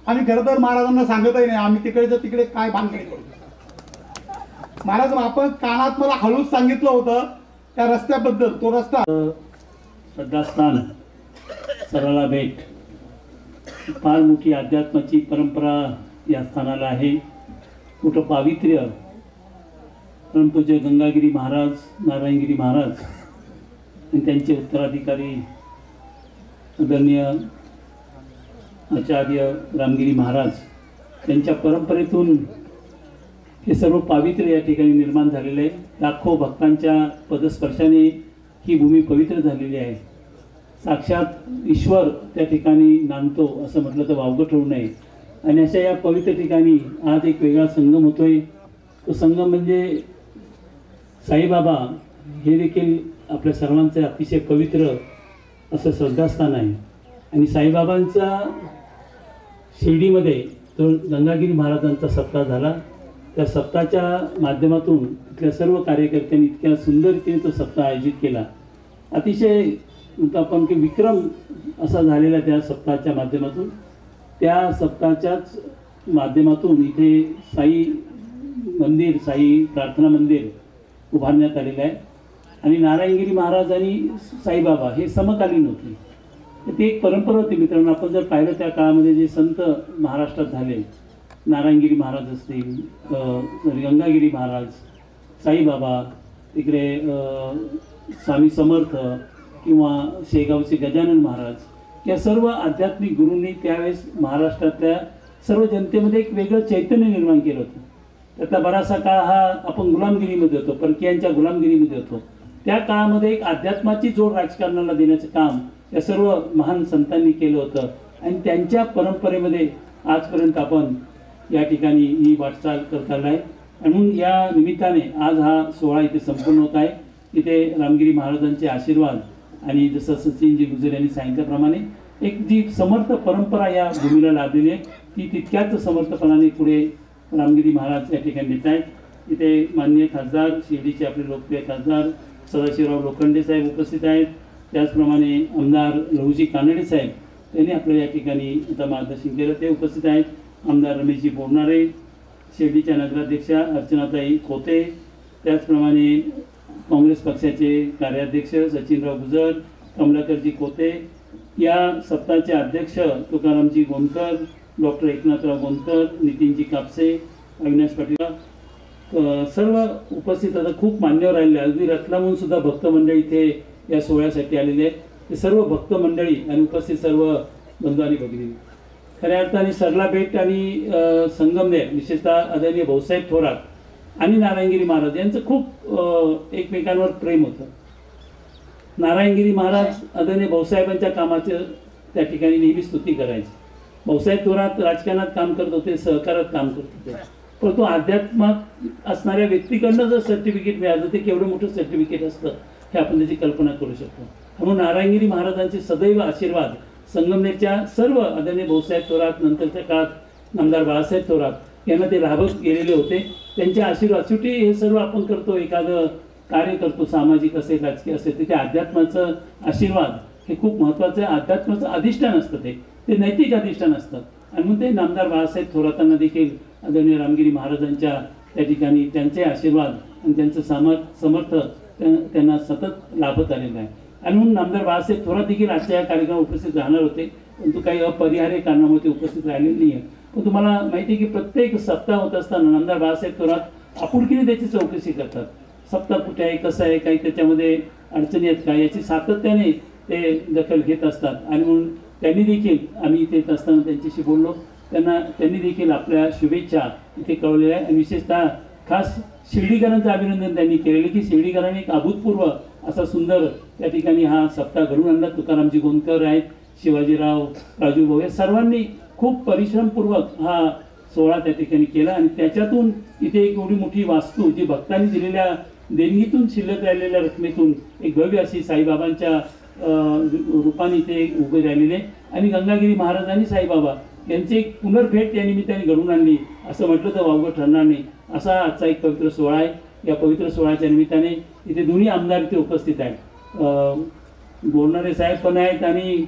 आम्ही खरं तर महाराजांना सांगतही नाही, आम्ही तिकडे तिकडे काय बांधणी करू. महाराज, आपण कानात मला हळूच सांगितलं होतं त्या रस्त्याबद्दल. तो रस्ता श्रद्धास्थान, सराला भेट, फार मोठी अध्यात्माची परंपरा या स्थानाला आहे. मोठं पावित्र्य परमपूज्य गंगागिरी महाराज, नारायणगिरी महाराज आणि त्यांचे उत्तराधिकारी आदरणीय आचार्य रामगिरी महाराज यांच्या परंपरेतून हे सर्व पावित्र्य या ठिकाणी निर्माण झालेले आहे. लाखो भक्तांच्या पदस्पर्शाने ही भूमी पवित्र झालेली आहे. साक्षात ईश्वर त्या ठिकाणी नांदतो असं म्हटलं तर वावगं ठरू नये. आणि अशा या पवित्र ठिकाणी आज एक वेगळा संगम होतोय. तो संगम म्हणजे साईबाबा हे देखील आपल्या सर्वांचे अतिशय पवित्र असं श्रद्धास्थान आहे. आणि साईबाबांचा शिर्डीमध्ये तो गंगागिरी महाराजांचा सप्ताह झाला. त्या सप्ताहाच्या माध्यमातून इथल्या सर्व कार्यकर्त्यांनी इतक्या सुंदर रीतीने तो सप्ताह आयोजित केला. अतिशय आपण की विक्रम असा झालेला त्या सप्ताहाच्या माध्यमातून. त्या सप्ताहाच्याच माध्यमातून इथे साई मंदिर, साई प्रार्थना मंदिर उभारण्यात आलेलं आहे. आणि नारायणगिरी महाराज आणि साईबाबा हे समकालीन होते. ती एक परंपरा होती. मित्रांनो, आपण जर पाहिलं त्या काळामध्ये जे संत महाराष्ट्रात झाले, नारायणगिरी महाराज असतील, गंगागिरी महाराज, साईबाबा, तिकडे स्वामी समर्थ किंवा शेगावचे गजानन महाराज, या सर्व आध्यात्मिक गुरूंनी त्यावेळेस महाराष्ट्रातल्या सर्व जनतेमध्ये एक वेगळं चैतन्य निर्माण केलं होतं. त्यातला बराचसा काळ हा आपण गुलामगिरीमध्ये होतो, परकीयांच्या गुलामगिरीमध्ये होतो. त्या काळामध्ये एक अध्यात्माची जोड राजकारणाला देण्याचं काम या सर्व महान संतांनी केलं होतं. आणि त्यांच्या परंपरेमध्ये आजपर्यंत आपण या ठिकाणी ही वाटचाल करत आलो आहे. म्हणून या निमित्ताने आज हा सोहळा इथे संपन्न होत आहे. इथे रामगिरी महाराजांचे आशीर्वाद आणि जसं सचिनजी गुजर यांनी सांगितल्याप्रमाणे एक जी समर्थ परंपरा या भूमीला लाभलेली आहे ती तितक्याच समर्थपणाने पुढे रामगिरी महाराज या ठिकाणी नेत आहेत। इथे माननीय खासदार शिर्डीचे आपले लोकप्रिय खासदार सदाशिवराव लोखंडे साहेब उपस्थित आहेत। त्याचप्रमाणे आमदार लहुजी कानडे साहेब त्यांनी आपल्या या ठिकाणी आता मार्गदर्शन केलं, ते उपस्थित आहेत। आमदार रमेशजी बोरनारे, शिर्डीच्या नगराध्यक्षा अर्चनाताई खोते, त्याचप्रमाणे काँग्रेस पक्षाचे कार्याध्यक्ष सचिनराव गुजर, कमलाकरजी खोते, या सप्ताहाचे अध्यक्ष तुकारामजी गोंदकर, डॉक्टर एकनाथराव गोंदकर, नितीनजी कापसे, अविनाश पाटील, सर्व उपस्थित आता खूप मान्यवर राहिले। अगदी रत्नामहून सुद्धा भक्त मंडळी इथे या सोहळ्यासाठी आलेले आहेत। ते सर्व भक्त मंडळी आणि उपस्थित सर्व बंधू आणि भगिनी, खऱ्या अर्थाने सरला बेट आणि संगमनेर, विशेषतः आदरणीय भाऊसाहेब थोरात आणि नारायणगिरी महाराज यांचं खूप एकमेकांवर प्रेम होतं। नारायणगिरी महाराज आदरणीय भाऊसाहेबांच्या कामाचं त्या ठिकाणी नेहमी स्तुती करायची। भाऊसाहेब थोरात राजकारणात काम करत होते, सहकारात काम करत होते, परंतु अध्यात्मात असणाऱ्या व्यक्तीकडनं जर सर्टिफिकेट मिळालं ते केवढं मोठं सर्टिफिकेट असतं हे आपण त्याची कल्पना करू शकतो। म्हणून नारायणगिरी महाराजांचे सदैव आशीर्वाद संगमनेरच्या सर्व आदरणीय भाऊसाहेब थोरात, नंतरच्या काळात नामदार बाळासाहेब थोरात यांना ते लाभत गेलेले होते। त्यांचे आशीर्वाद, शेवटी हे सर्व आपण करतो, एखादं कार्य करतो, सामाजिक असेल राजकीय असेल, तिथे अध्यात्माचं आशीर्वाद हे खूप महत्त्वाचं आहे। अध्यात्माचं अधिष्ठान असतं, ते नैतिक अधिष्ठान असतं आणि म्हणून ते नामदार बाळासाहेब थोरातांना देखील आदरणीय रामगिरी महाराजांच्या त्या ठिकाणी त्यांचे आशीर्वाद आणि त्यांचं समर्थ त्यांना सतत लाभत आलेलं आहे। आणि म्हणून नामदार बाळासाहेब थोरात देखील आजच्या या कार्यक्रमात उपस्थित राहणार होते, परंतु काही अपरिहार्य कारणामुळे ते उपस्थित राहिलेले नाही आहे। पण तुम्हाला माहिती आहे की प्रत्येक सप्ताह होत असताना नामदार बाळासाहेब थोरात आपुलकीने त्याची चौकशी करतात। सप्ताह कुठे आहे, कसं आहे, काही त्याच्यामध्ये अडचणी आहेत का, याची सातत्याने ते दखल घेत असतात। आणि म्हणून त्यांनी देखील, आम्ही इथे येत असताना त्यांच्याशी बोललो, त्यांनी देखील आपल्या शुभेच्छा इथे कळवलेल्या आहे। आणि विशेषतः खास शिर्डीकरांचं अभिनंदन त्यांनी केलेलं की शिर्डीकरांनी एक अभूतपूर्व असा सुंदर त्या ठिकाणी हा सप्ताह घडवून आणला। तुकारामजी गोंदकर आहेत, शिवाजीराव, राजू भाऊ, या सर्वांनी खूप परिश्रमपूर्वक हा सोहळा त्या ठिकाणी केला आणि त्याच्यातून इथे एक एवढी मोठी वास्तू जी भक्तांनी दिलेल्या देणगीतून शिल्लक राहिलेल्या रकमेतून एक भव्य अशी साईबाबांच्या रूपाने इथे उभे राहिलेले आणि गंगागिरी महाराज आणि साईबाबा यांची एक पुनर्भेट या निमित्ताने घडवून आणली असं म्हटलं तर वावगं ठरणार नाही। असा आजचा एक पवित्र सोहळा आहे। या पवित्र सोहळ्याच्या निमित्ताने इथे दोन्ही आमदार इथे उपस्थित आहेत, बोरनारे साहेब पण आहेत आणि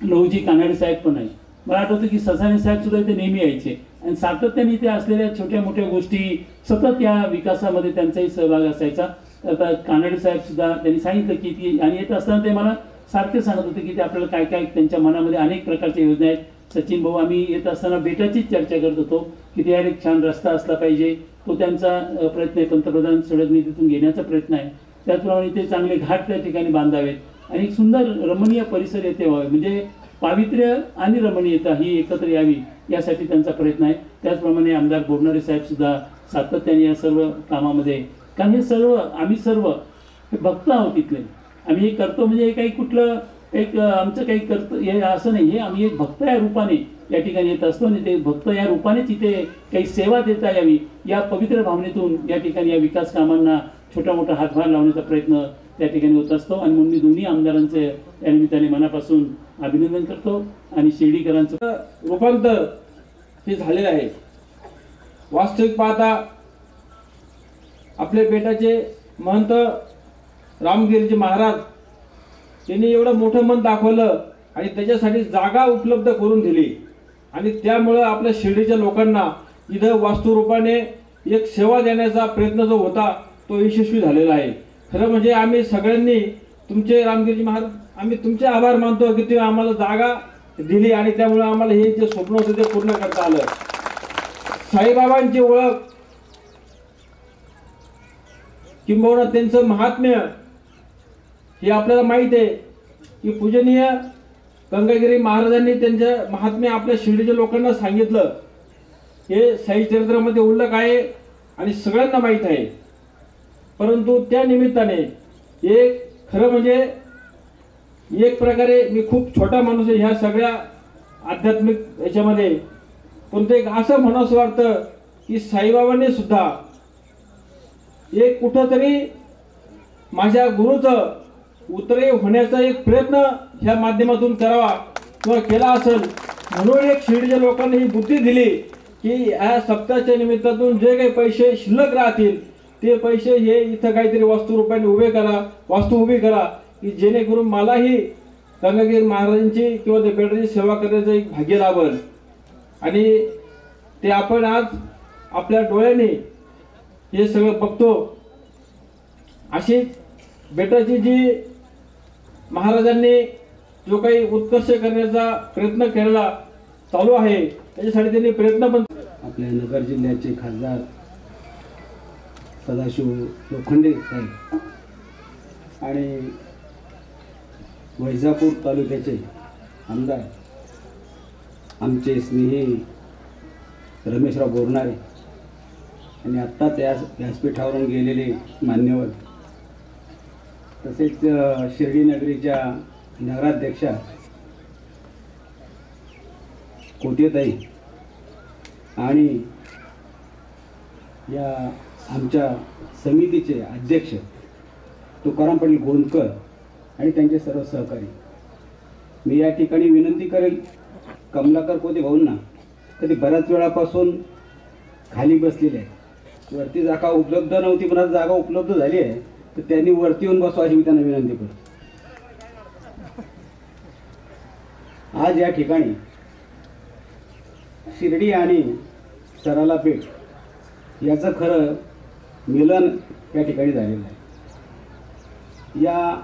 लहुजी कानडे साहेब पण आहेत। मला आठवतं की ससाणे साहेब सुद्धा इथे नेहमी यायचे आणि सातत्याने इथे असलेल्या छोट्या मोठ्या गोष्टी सतत या विकासामध्ये त्यांचाही सहभाग असायचा। आता कानडे साहेब सुद्धा त्यांनी सांगितलं की ती, आणि येत असताना ते मला सारखे सांगत होते की ते आपल्याला काय काय त्यांच्या मनामध्ये अनेक प्रकारच्या योजना आहेत। सचिन भाऊ, आम्ही येत असताना बेटाचीच चर्चा करत होतो की त्यावर एक छान रस्ता असला पाहिजे, तो त्यांचा प्रयत्न आहे, पंतप्रधान सडक निधीतून घेण्याचा प्रयत्न आहे। त्याचप्रमाणे ते चांगले घाट त्या ठिकाणी बांधावेत आणि एक सुंदर रमणीय परिसर येथे व्हावे, म्हणजे पावित्र्य आणि रमणीयता ही एकत्र यावी यासाठी त्यांचा प्रयत्न आहे। त्याचप्रमाणे आमदार बोरनारे साहेब सुद्धा सातत्याने या सर्व कामामध्ये, कारण हे सर्व आम्ही सर्व भक्त आहोत इथले, आम्ही हे करतो म्हणजे हे काही कुठलं एक आमचं काही करतो हे असं नाही, हे आम्ही एक भक्त या रूपाने या ठिकाणी येत असतो आणि ते भक्त या रूपानेच इथे काही सेवा देता यावी या पवित्र भावनेतून या ठिकाणी या विकास कामांना छोटा मोठा हातभार लावण्याचा प्रयत्न त्या ठिकाणी होत असतो। आणि म्हणून मी दोन्ही आमदारांचे या निमित्ताने मनापासून अभिनंदन करतो आणि शिर्डीकरांचं रूपांतर हे झालेलं आहे। वास्तविक पाहता आपले बेटाचे महंत रामगिरीजी महाराज यांनी एवढं मोठं मन दाखवलं आणि त्याच्यासाठी जागा उपलब्ध करून दिली आणि त्यामुळं आपल्या शिर्डीच्या लोकांना इथं वास्तुरूपाने एक सेवा देण्याचा प्रयत्न जो होता तो यशस्वी झालेला आहे। खरं म्हणजे आम्ही सगळ्यांनी तुमचे रामगिरीजी महाराज, आम्ही तुमचे आभार मानतो की तुम्ही आम्हाला जागा दिली आणि त्यामुळे आम्हाला हे जे स्वप्न होतं ते पूर्ण करता आलं। साईबाबांची ओळख किंबहुना त्यांचं महात्म्य हे आपल्याला माहित आहे की पूजनीय गंगागिरी महाराजांनी त्यांचं महात्म्य आपल्या शिर्डीच्या लोकांना सांगितलं, हे साई चरित्रामध्ये उल्लेख आहे आणि सगळ्यांना माहीत आहे। परंतु त्या निमित्ताने एक खरं म्हणजे एक प्रकारे मी खूप छोटा माणूस आहे ह्या सगळ्या आध्यात्मिक याच्यामध्ये, परंतु एक असं म्हणावंसं वाटतं की साईबाबांनी सुद्धा एक कुठंतरी माझ्या गुरुचं उतरे होण्याचा एक प्रयत्न ह्या माध्यमातून करावा किंवा केला असेल म्हणून एक शिर्डीच्या लोकांनी ही बुद्धी दिली की या सप्ताहाच्या निमित्तातून जे काही पैसे शिल्लक राहतील ते पैसे हे इथं काहीतरी वास्तू रूपाने वास्तू उभी करा की जेणेकरून मलाही गंगागिरी महाराजांची किंवा त्या बेटाची सेवा करण्याचं एक भाग्य लाभेल. आणि ते आपण आज आपल्या डोळ्याने हे सगळं बघतो. अशी बेटाची जी महाराजांनी जो काही उत्कर्ष करण्याचा प्रयत्न केलेला चालू आहे त्याच्यासाठी त्यांनी प्रयत्न पण. आपल्या नगर जिल्ह्याचे खासदार सदाशिव लोखंडे साहेब आणि वैजापूर तालुक्याचे आमदार आमचे स्नेही रमेशराव बोरनारे आणि आत्ताच या व्यासपीठावरून गेलेले मान्यवर, तसेच शिर्डी नगरीच्या नगराध्यक्षा कोटेताई आणि या आमच्या समितीचे अध्यक्ष तुकाराम पाटील गोंदकर आणि त्यांचे सर्व सहकारी. मी या ठिकाणी विनंती करेल कमलाकर कोते भाऊंना, कधी बऱ्याच वेळापासून खाली बसलेले आहे, वरती जागा उपलब्ध नव्हती पण आज जागा उपलब्ध झाली आहे तर त्यांनी वरती येऊन बसवा अशी मी त्यांना विनंती करतो. आज या ठिकाणी शिर्डी आणि सराला पेठ याचं खरं मिलन या ठिकाणी झालेलं आहे. या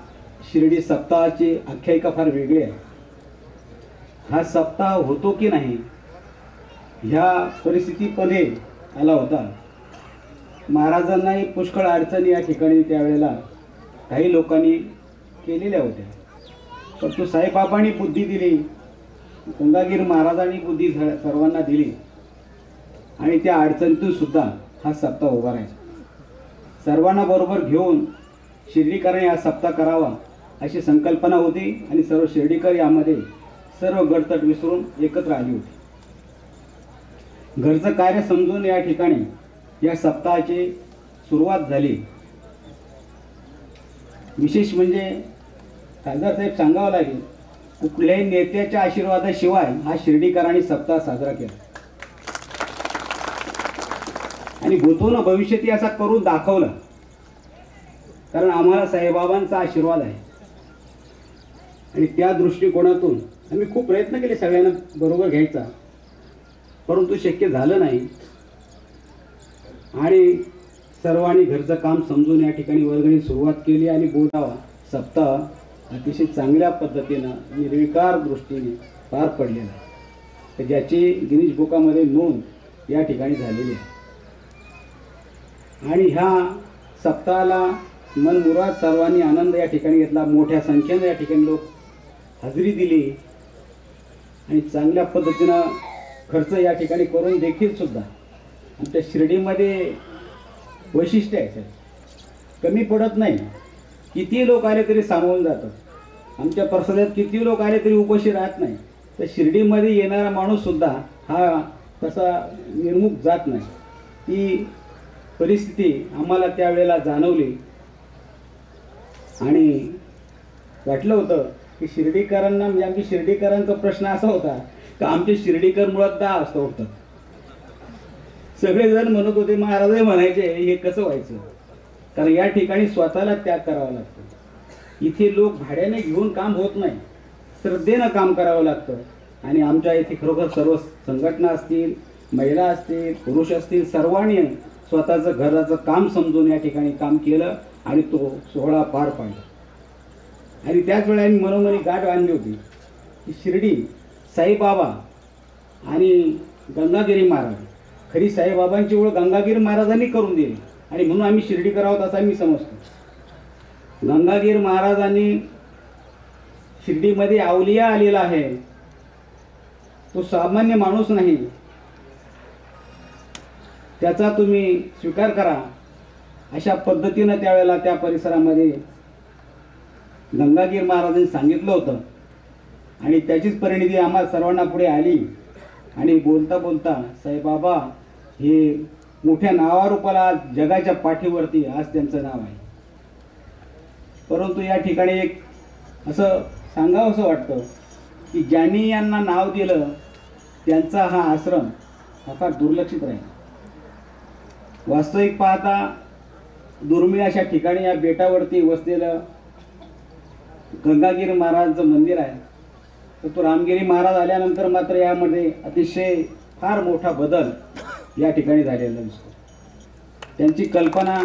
शिर्डी सप्ताहाची आख्यायिका फार वेगळी आहे. हा सप्ताह होतो की नाही ह्या परिस्थितीमध्ये आला होता. महाराजांनाही पुष्कळ अडचणी या ठिकाणी त्यावेळेला काही लोकांनी केलेल्या होत्या, परंतु साईबाबांनी बुद्धी दिली, गंगागिरी महाराजांनी बुद्धी सर्वांना दिली आणि त्या अडचणीतून सुद्धा हा सप्ताह उभा राहायचा. सर्वांना बरोबर घेऊन शिर्डीकरांनी हा सप्ताह करावा अशी संकल्पना होती आणि सर्व शिर्डीकर यामध्ये सर्व गडतट विसरून एकत्र आली होती. घरचं कार्य समजून या ठिकाणी या सप्ताहाची सुरुवात झाली. विशेष म्हणजे खासदार साहेब सांगावं लागेल, कुठल्याही नेत्याच्या आशीर्वादाशिवाय हा शिर्डीकरांनी सप्ताह साजरा केला आणि भूतून भविष्यात असा करून दाखवला. कारण आम्हाला साईबाबांचा आशीर्वाद आहे आणि त्या दृष्टिकोनातून आम्ही खूप प्रयत्न केले सगळ्यांना बरोबर घ्यायचा, परंतु शक्य झालं नाही. आणि सर्वांनी घरचं काम समजून या ठिकाणी वर्गणी सुरुवात केली आणि बोलावा सप्ताह अतिशय चांगल्या पद्धतीनं निर्विकार दृष्टीने पार पडलेला आहे, ज्याची गिनीज बुकामध्ये नोंद या ठिकाणी झालेली आहे. आणि ह्या सप्ताहाला मनमुराद सर्वांनी आनंद या ठिकाणी घेतला. मोठ्या संख्येने या ठिकाणी लोक हजेरी दिली आणि चांगल्या पद्धतीनं खर्च या ठिकाणी करून देखील सुद्धा आमच्या शिर्डीमध्ये वैशिष्ट्य आहे, कमी पडत नाही. किती लोक आले तरी सामावून जातात. आमच्या प्रसादात किती लोक आले तरी उपाशी राहत नाही. तर शिर्डीमध्ये येणारा माणूससुद्धा हा तसा निर्मुख जात नाही. ती परिस्थिती आम्हाला त्यावेळेला जाणवली आणि वाटलं होतं की शिर्डीकरांना म्हणजे आमच्या शिर्डीकरांचा प्रश्न असा होता की आमचे शिर्डीकर मुळात 10 वाजता उठतात. सगळेजण म्हणत होते, महाराज म्हणायचे हे कसं व्हायचं, कारण या ठिकाणी स्वतःला त्याग करावा लागतो. इथे लोक भाड्याने घेऊन काम होत नाही, श्रद्धेनं काम करावं लागतं. आणि आमच्या इथे खरोखर सर्व संघटना असतील, महिला असतील, पुरुष असतील, सर्वांनी स्वतःचं घराचं काम समजून या ठिकाणी काम केलं आणि तो सोहळा पार पाडला. आणि त्याच वेळेला आम्ही मनोमनी गाठ बांधली होती की शिर्डी साईबाबा आणि गंगागिरी महाराज, खरी साईबाबांची ओळख गंगागिरी महाराजांनी करून दिली आणि म्हणून आम्ही शिर्डी करावं असं मी समजतो. गंगागिरी महाराजांनी शिर्डीमध्ये अवलिया आलेला आहे, तो सामान्य माणूस नाही, त्याचा तुम्ही स्वीकार करा अशा पद्धतीनं त्यावेळेला त्या परिसरामध्ये गंगागिरी महाराजांनी सांगितलं होतं. आणि त्याचीच परिणिती आम्हा सर्वांना पुढे आली आणि बोलता बोलता साईबाबा हे मोठ्या नावारूपाला जगाच्या पाठीवरती आज त्यांचं नाव आहे. परंतु या ठिकाणी एक असं सांगावं असं वाटतं की ज्यांनी यांना नाव दिलं त्यांचा हा आश्रम हा फार दुर्लक्षित राहील। वास्तविक पाहता दुर्मिळ अशा ठिकाणी या बेटावरती वसलेलं गंगागिरी महाराजांचं मंदिर आहे, तर तो रामगिरी महाराज आल्यानंतर मात्र यामध्ये अतिशय फार मोठा बदल या ठिकाणी झालेला दिसतो। त्यांची कल्पना,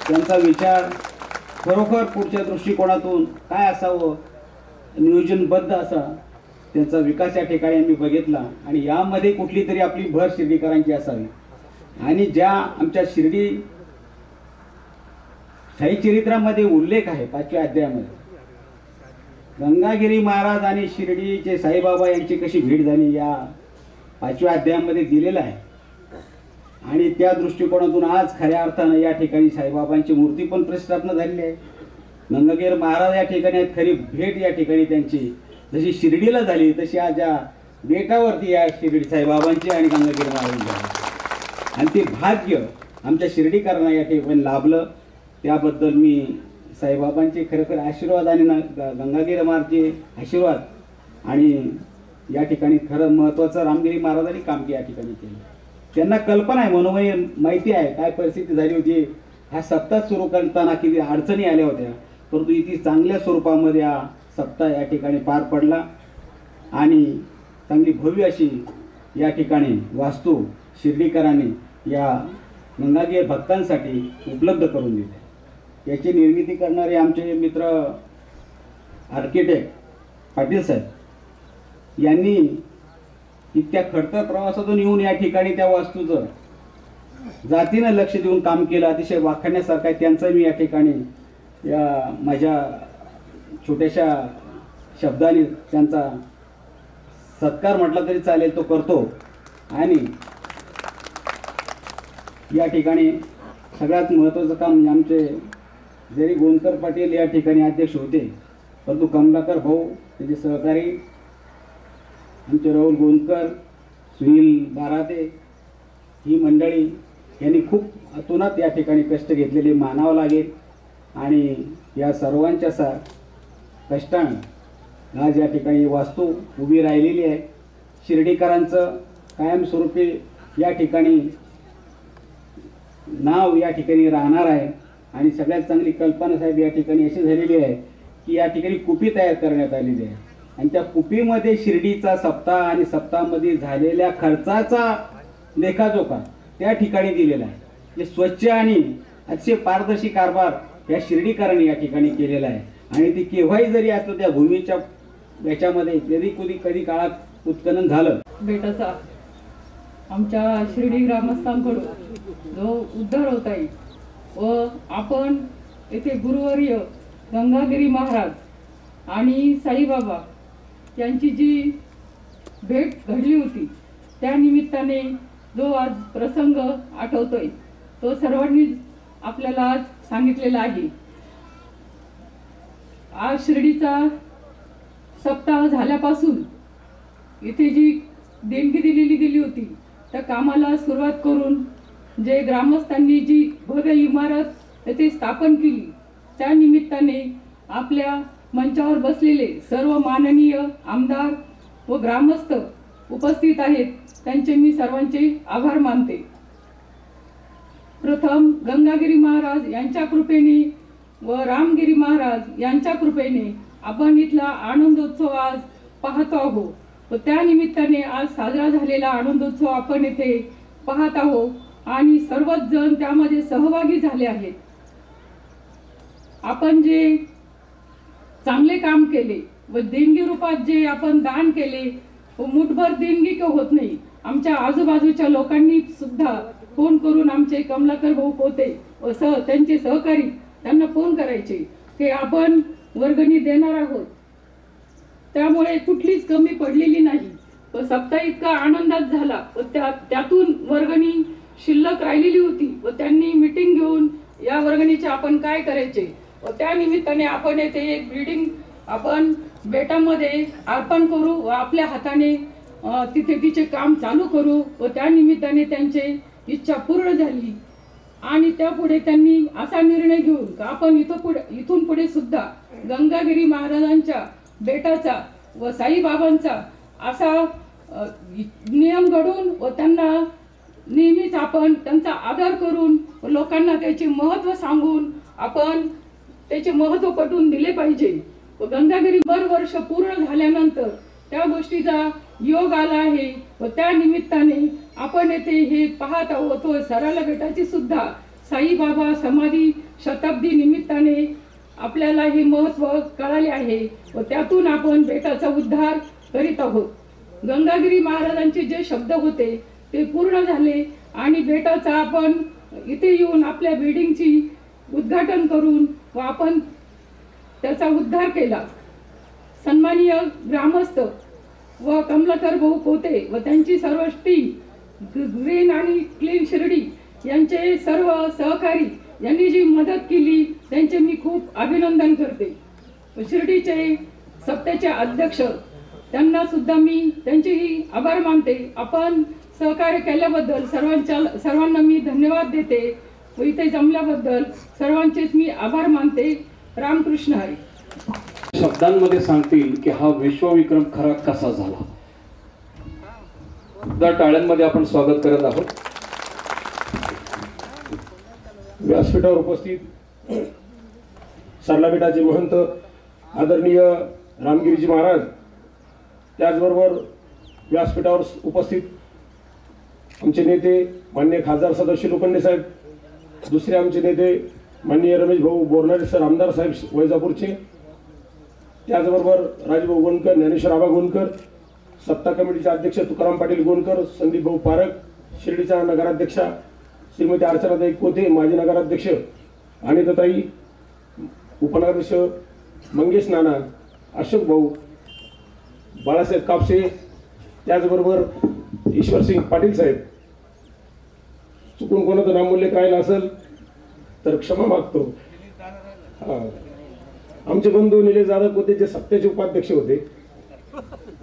त्यांचा विचार खरोखर पुढच्या दृष्टिकोनातून काय असावं, नियोजनबद्ध असा त्यांचा विकास या ठिकाणी आम्ही बघितला आणि यामध्ये कुठली तरी आपली भर शिर्डीकरांची असावी। आणि ज्या आमच्या शिर्डी साई चरित्रामध्ये उल्लेख आहे 5व्या अध्यायामध्ये, गंगागिरी महाराज आणि शिर्डीचे साईबाबा यांची कशी भेट झाली या 5व्या अध्यायामध्ये दिलेलं आहे। आणि त्या दृष्टिकोनातून आज खऱ्या अर्थानं या ठिकाणी साईबाबांची मूर्ती पण प्रतिष्ठापना झालेली आहे। गंगागिरी महाराज या ठिकाणी खरी भेट या ठिकाणी त्यांची जशी शिर्डीला झाली तशी आज या बेटावरती या शिर्डी साईबाबांची आणि गंगागिरी महाराजांची, आणि ते भाग्य आमच्या शिर्डीकरांना या ठिकाणी लाभलं। त्याबद्दल मी साईबाबांचे खरोखर आशीर्वाद आणि गंगागिरी महाराजचे आशीर्वाद, आणि या ठिकाणी खरं महत्त्वाचं रामगिरी महाराजांनी काम या ठिकाणी केलं। त्यांना कल्पना आहे, मनोमय माहिती आहे काय परिस्थिती झाली होती, हा सप्ताह सुरू करताना किती अडचणी आल्या होत्या, परंतु इथे चांगल्या स्वरूपामध्ये हा सप्ताह या ठिकाणी पार पडला आणि चांगली भव्य अशी या ठिकाणी वास्तू शिर्डीकरांनी या गंगागिरी भक्तांसाठी उपलब्ध करून दिली। याची निर्मिती करणारे आमचे मित्र आर्किटेक्ट पाटील साहेब यांनी इतक्या खडतर प्रवासातून येऊन या ठिकाणी त्या वास्तूचं जातीनं लक्ष देऊन काम केलं, अतिशय वाखाणण्यासारखं आहे। त्यांचं मी या ठिकाणी या माझ्या छोट्याशा शब्दाने त्यांचा सत्कार म्हटला तरी चालेल तो करतो। आणि या ठिकाणी सगळ्यात महत्त्वाचं काम म्हणजे आमचे जरी गोंदकर पाटील या ठिकाणी अध्यक्ष होते, परंतु कमलाकर भाऊ त्याचे सहकारी आमचे राहुल गोंदकर, सुनील बाराते ही मंडळी यांनी खूप अतोनात या ठिकाणी कष्ट घेतलेले मानावं लागेल। आणि या सर्वांच्या कष्टाने आज या ठिकाणी वास्तू उभी राहिलेली आहे। शिर्डीकरांचं कायमस्वरूपी या ठिकाणी नाव या ठिकाणी राहणार आहे। आणि सगळ्यात चांगली कल्पना साहेब या ठिकाणी अशी झालेली आहे की या ठिकाणी कुपी तयार करण्यात आलेली आहे आणि त्या कुपीमध्ये शिर्डीचा सप्ताह आणि सप्ताहामध्ये झालेल्या खर्चाचा लेखाजोखा त्या ठिकाणी दिलेला आहे। जे स्वच्छ आणि अतिशय पारदर्शी कारभार या शिर्डीकरांनी या ठिकाणी केलेला आहे आणि ती केव्हाही जरी असलं त्या भूमीच्या याच्यामध्ये कधी काळात उत्खनन झालं बेटाचा आमच्या शिर्डी ग्रामस्थांकडून जो उद्धार होत आहे व आपण येथे गुरुवर्य गंगागिरी महाराज आणि साईबाबा यांची जी भेट घडली होती त्या निमित्ताने जो आज प्रसंग आठवतोय तो सर्वांनी आपल्याला आज सांगितलेला आहे। आज शिर्डीचा सप्ताह झाल्यापासून इथे जी देणगी दिली होती त्या कामाला सुरुवात करून जे ग्रामस्थांनी जी भव्य इमारत येथे स्थापन केली त्या निमित्ताने आपल्या मंचावर बसलेले सर्व माननीय आमदार व ग्रामस्थ उपस्थित आहेत, त्यांचे मी सर्वांचे आभार मानते। प्रथम गंगागिरी महाराज यांच्या कृपेने व रामगिरी महाराज यांच्या कृपेने आपण इथला आनंदोत्सव आज पाहतो आहोत व त्या निमित्ताने आज साजरा झालेला आनंदोत्सव आपण येथे पाहत आहोत आणि सर्वच जण त्यामध्ये सहभागी झाले आहेत। आपण जे चांगले काम केले व देणगी रूपात जे आपण दान केले व मुठभर देणगी का होत नाही, आमच्या आजूबाजूच्या लोकांनी सुद्धा फोन करून आमचे कमलाकर भाऊ पोते व त्यांचे सहकारी त्यांना फोन करायचे की आपण वर्गणी देणार आहोत, त्यामुळे कुठलीच कमी पडलेली नाही व सप्ताह इतका आनंदात झाला व त्यातून वर्गणी शिल्लक राहिलेली होती व त्यांनी मीटिंग घेऊन या वर्गणीचे आपण काय करायचे व त्या निमित्ताने आपण येथे एक बिल्डिंग आपण बेटामध्ये अर्पण करू व आपल्या हाताने तिथे तिचे काम चालू करू व त्या निमित्ताने त्यांची इच्छा पूर्ण झाली आणि त्यापुढे त्यांनी असा निर्णय घेऊन का आपण इथून पुढे सुद्धा गंगागिरी महाराजांच्या बेटाचा व साईबाबांचा असा नियम घडून व त्यांना नेहमीच आपण त्यांचा आदर करून लोकांना त्याचे महत्त्व सांगून आपण त्याचे महत्त्व पटवून दिले पाहिजे. व गंगागिरी वर्ष पूर्ण झाल्यानंतर त्या गोष्टीचा योग आला आहे व त्या निमित्ताने आपण येथे हे पाहत आहोत व सराला बेटाची सुद्धा साईबाबा समाधी शताब्दी निमित्ताने आपल्याला हे महत्त्व कळाले आहे व त्यातून आपण बेटाचा उद्धार करीत आहोत. गंगागिरी महाराजांचे जे शब्द होते ते पूर्ण झाले आणि बेटाचा आपण इथे येऊन आपल्या बिल्डिंगची उद्घाटन करून व आपण त्याचा उद्धार केला. सन्माननीय ग्रामस्थ व कमलाकर भाऊ पोते व त्यांची सर्व टीम ग्रीन आणि क्लीन शिर्डी यांचे सर्व सहकारी यांनी जी मदत केली त्यांचे मी खूप अभिनंदन करते. शिर्डीचे सप्त्याचे अध्यक्ष त्यांना सुद्धा मी त्यांचेही आभार मानते. आपण सहकार्य केल्याबद्दल सर्वांना मी धन्यवाद देते व इथे जमल्याबद्दल सर्वांचेच मी आभार मानते. रामकृष्ण हरी. शब्दांमध्ये सांगतील की हा विश्वविक्रम खरा कसा झाला. त्या टाळ्यांमध्ये आपण स्वागत करत आहोत. व्यासपीठावर उपस्थित सरलाबेटाचे महंत आदरणीय रामगिरीजी महाराज, त्याचबरोबर व्यासपीठावर उपस्थित आमचे नेते माननीय खासदार सदाशिव लोखंडे साहेब, दुसरे आमचे नेते माननीय रमेश भाऊ बोरनारे सर आमदार साहेब वैजापूरचे, त्याचबरोबर राजभाऊ गोंडकर, ज्ञानेश्वर आबा गोंडकर, सत्ता कमिटीचे अध्यक्ष तुकाराम पाटील गोंडकर, संदीप भाऊ पारक, शिर्डीच्या नगराध्यक्षा श्रीमती अर्चनाताई कोते, माजी नगराध्यक्ष अनिताताई, उपनगराध्यक्ष मंगेश नाना, अशोक भाऊ, बाळासाहेब कापसे, त्याचबरोबर ईश्वरसिंग पाटील साहेब. चुकून कोणाचं नामोल्लेख राहिला असेल तर क्षमा मागतो. आमचे बंधू निलेश जाधव कोते जे सत्तेचे उपाध्यक्ष होते,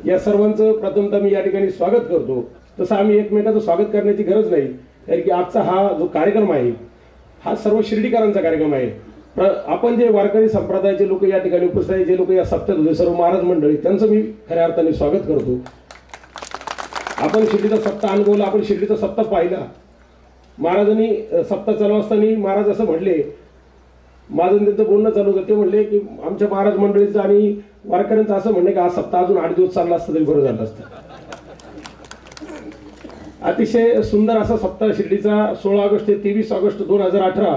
या सर्वांचं प्रथमतः मी या ठिकाणी स्वागत करतो. तसं आम्ही एकमेकाचं स्वागत करण्याची गरज नाही, कारण की आजचा हा जो कार्यक्रम आहे हा सर्व शिर्डीकरांचा कार्यक्रम आहे. आपण जे वारकरी संप्रदायाचे लोक या ठिकाणी उपस्थित आहे, जे लोक या सप्त्यात होते, सर्व महाराज मंडळी, त्यांचं मी खऱ्या अर्थाने स्वागत करतो. आपण शिर्डीचा सप्ताह अनुभवला, आपण शिर्डीचा सप्ताह पाहिला. महाराजांनी सप्ताह चालू असताना महाराज असं म्हणले, माझं त्यांचं बोलणं चालू होतं, ते म्हणले की आमच्या महाराज मंडळीचं आणि वारकऱ्यांचं असं म्हणणे की हा सप्ताह अजून 8 दिवस चालला असता तरी बरं झालं असतं. अतिशय सुंदर असा सप्ताह शिर्डीचा 16 ऑगस्ट ते 23 ऑगस्ट 2018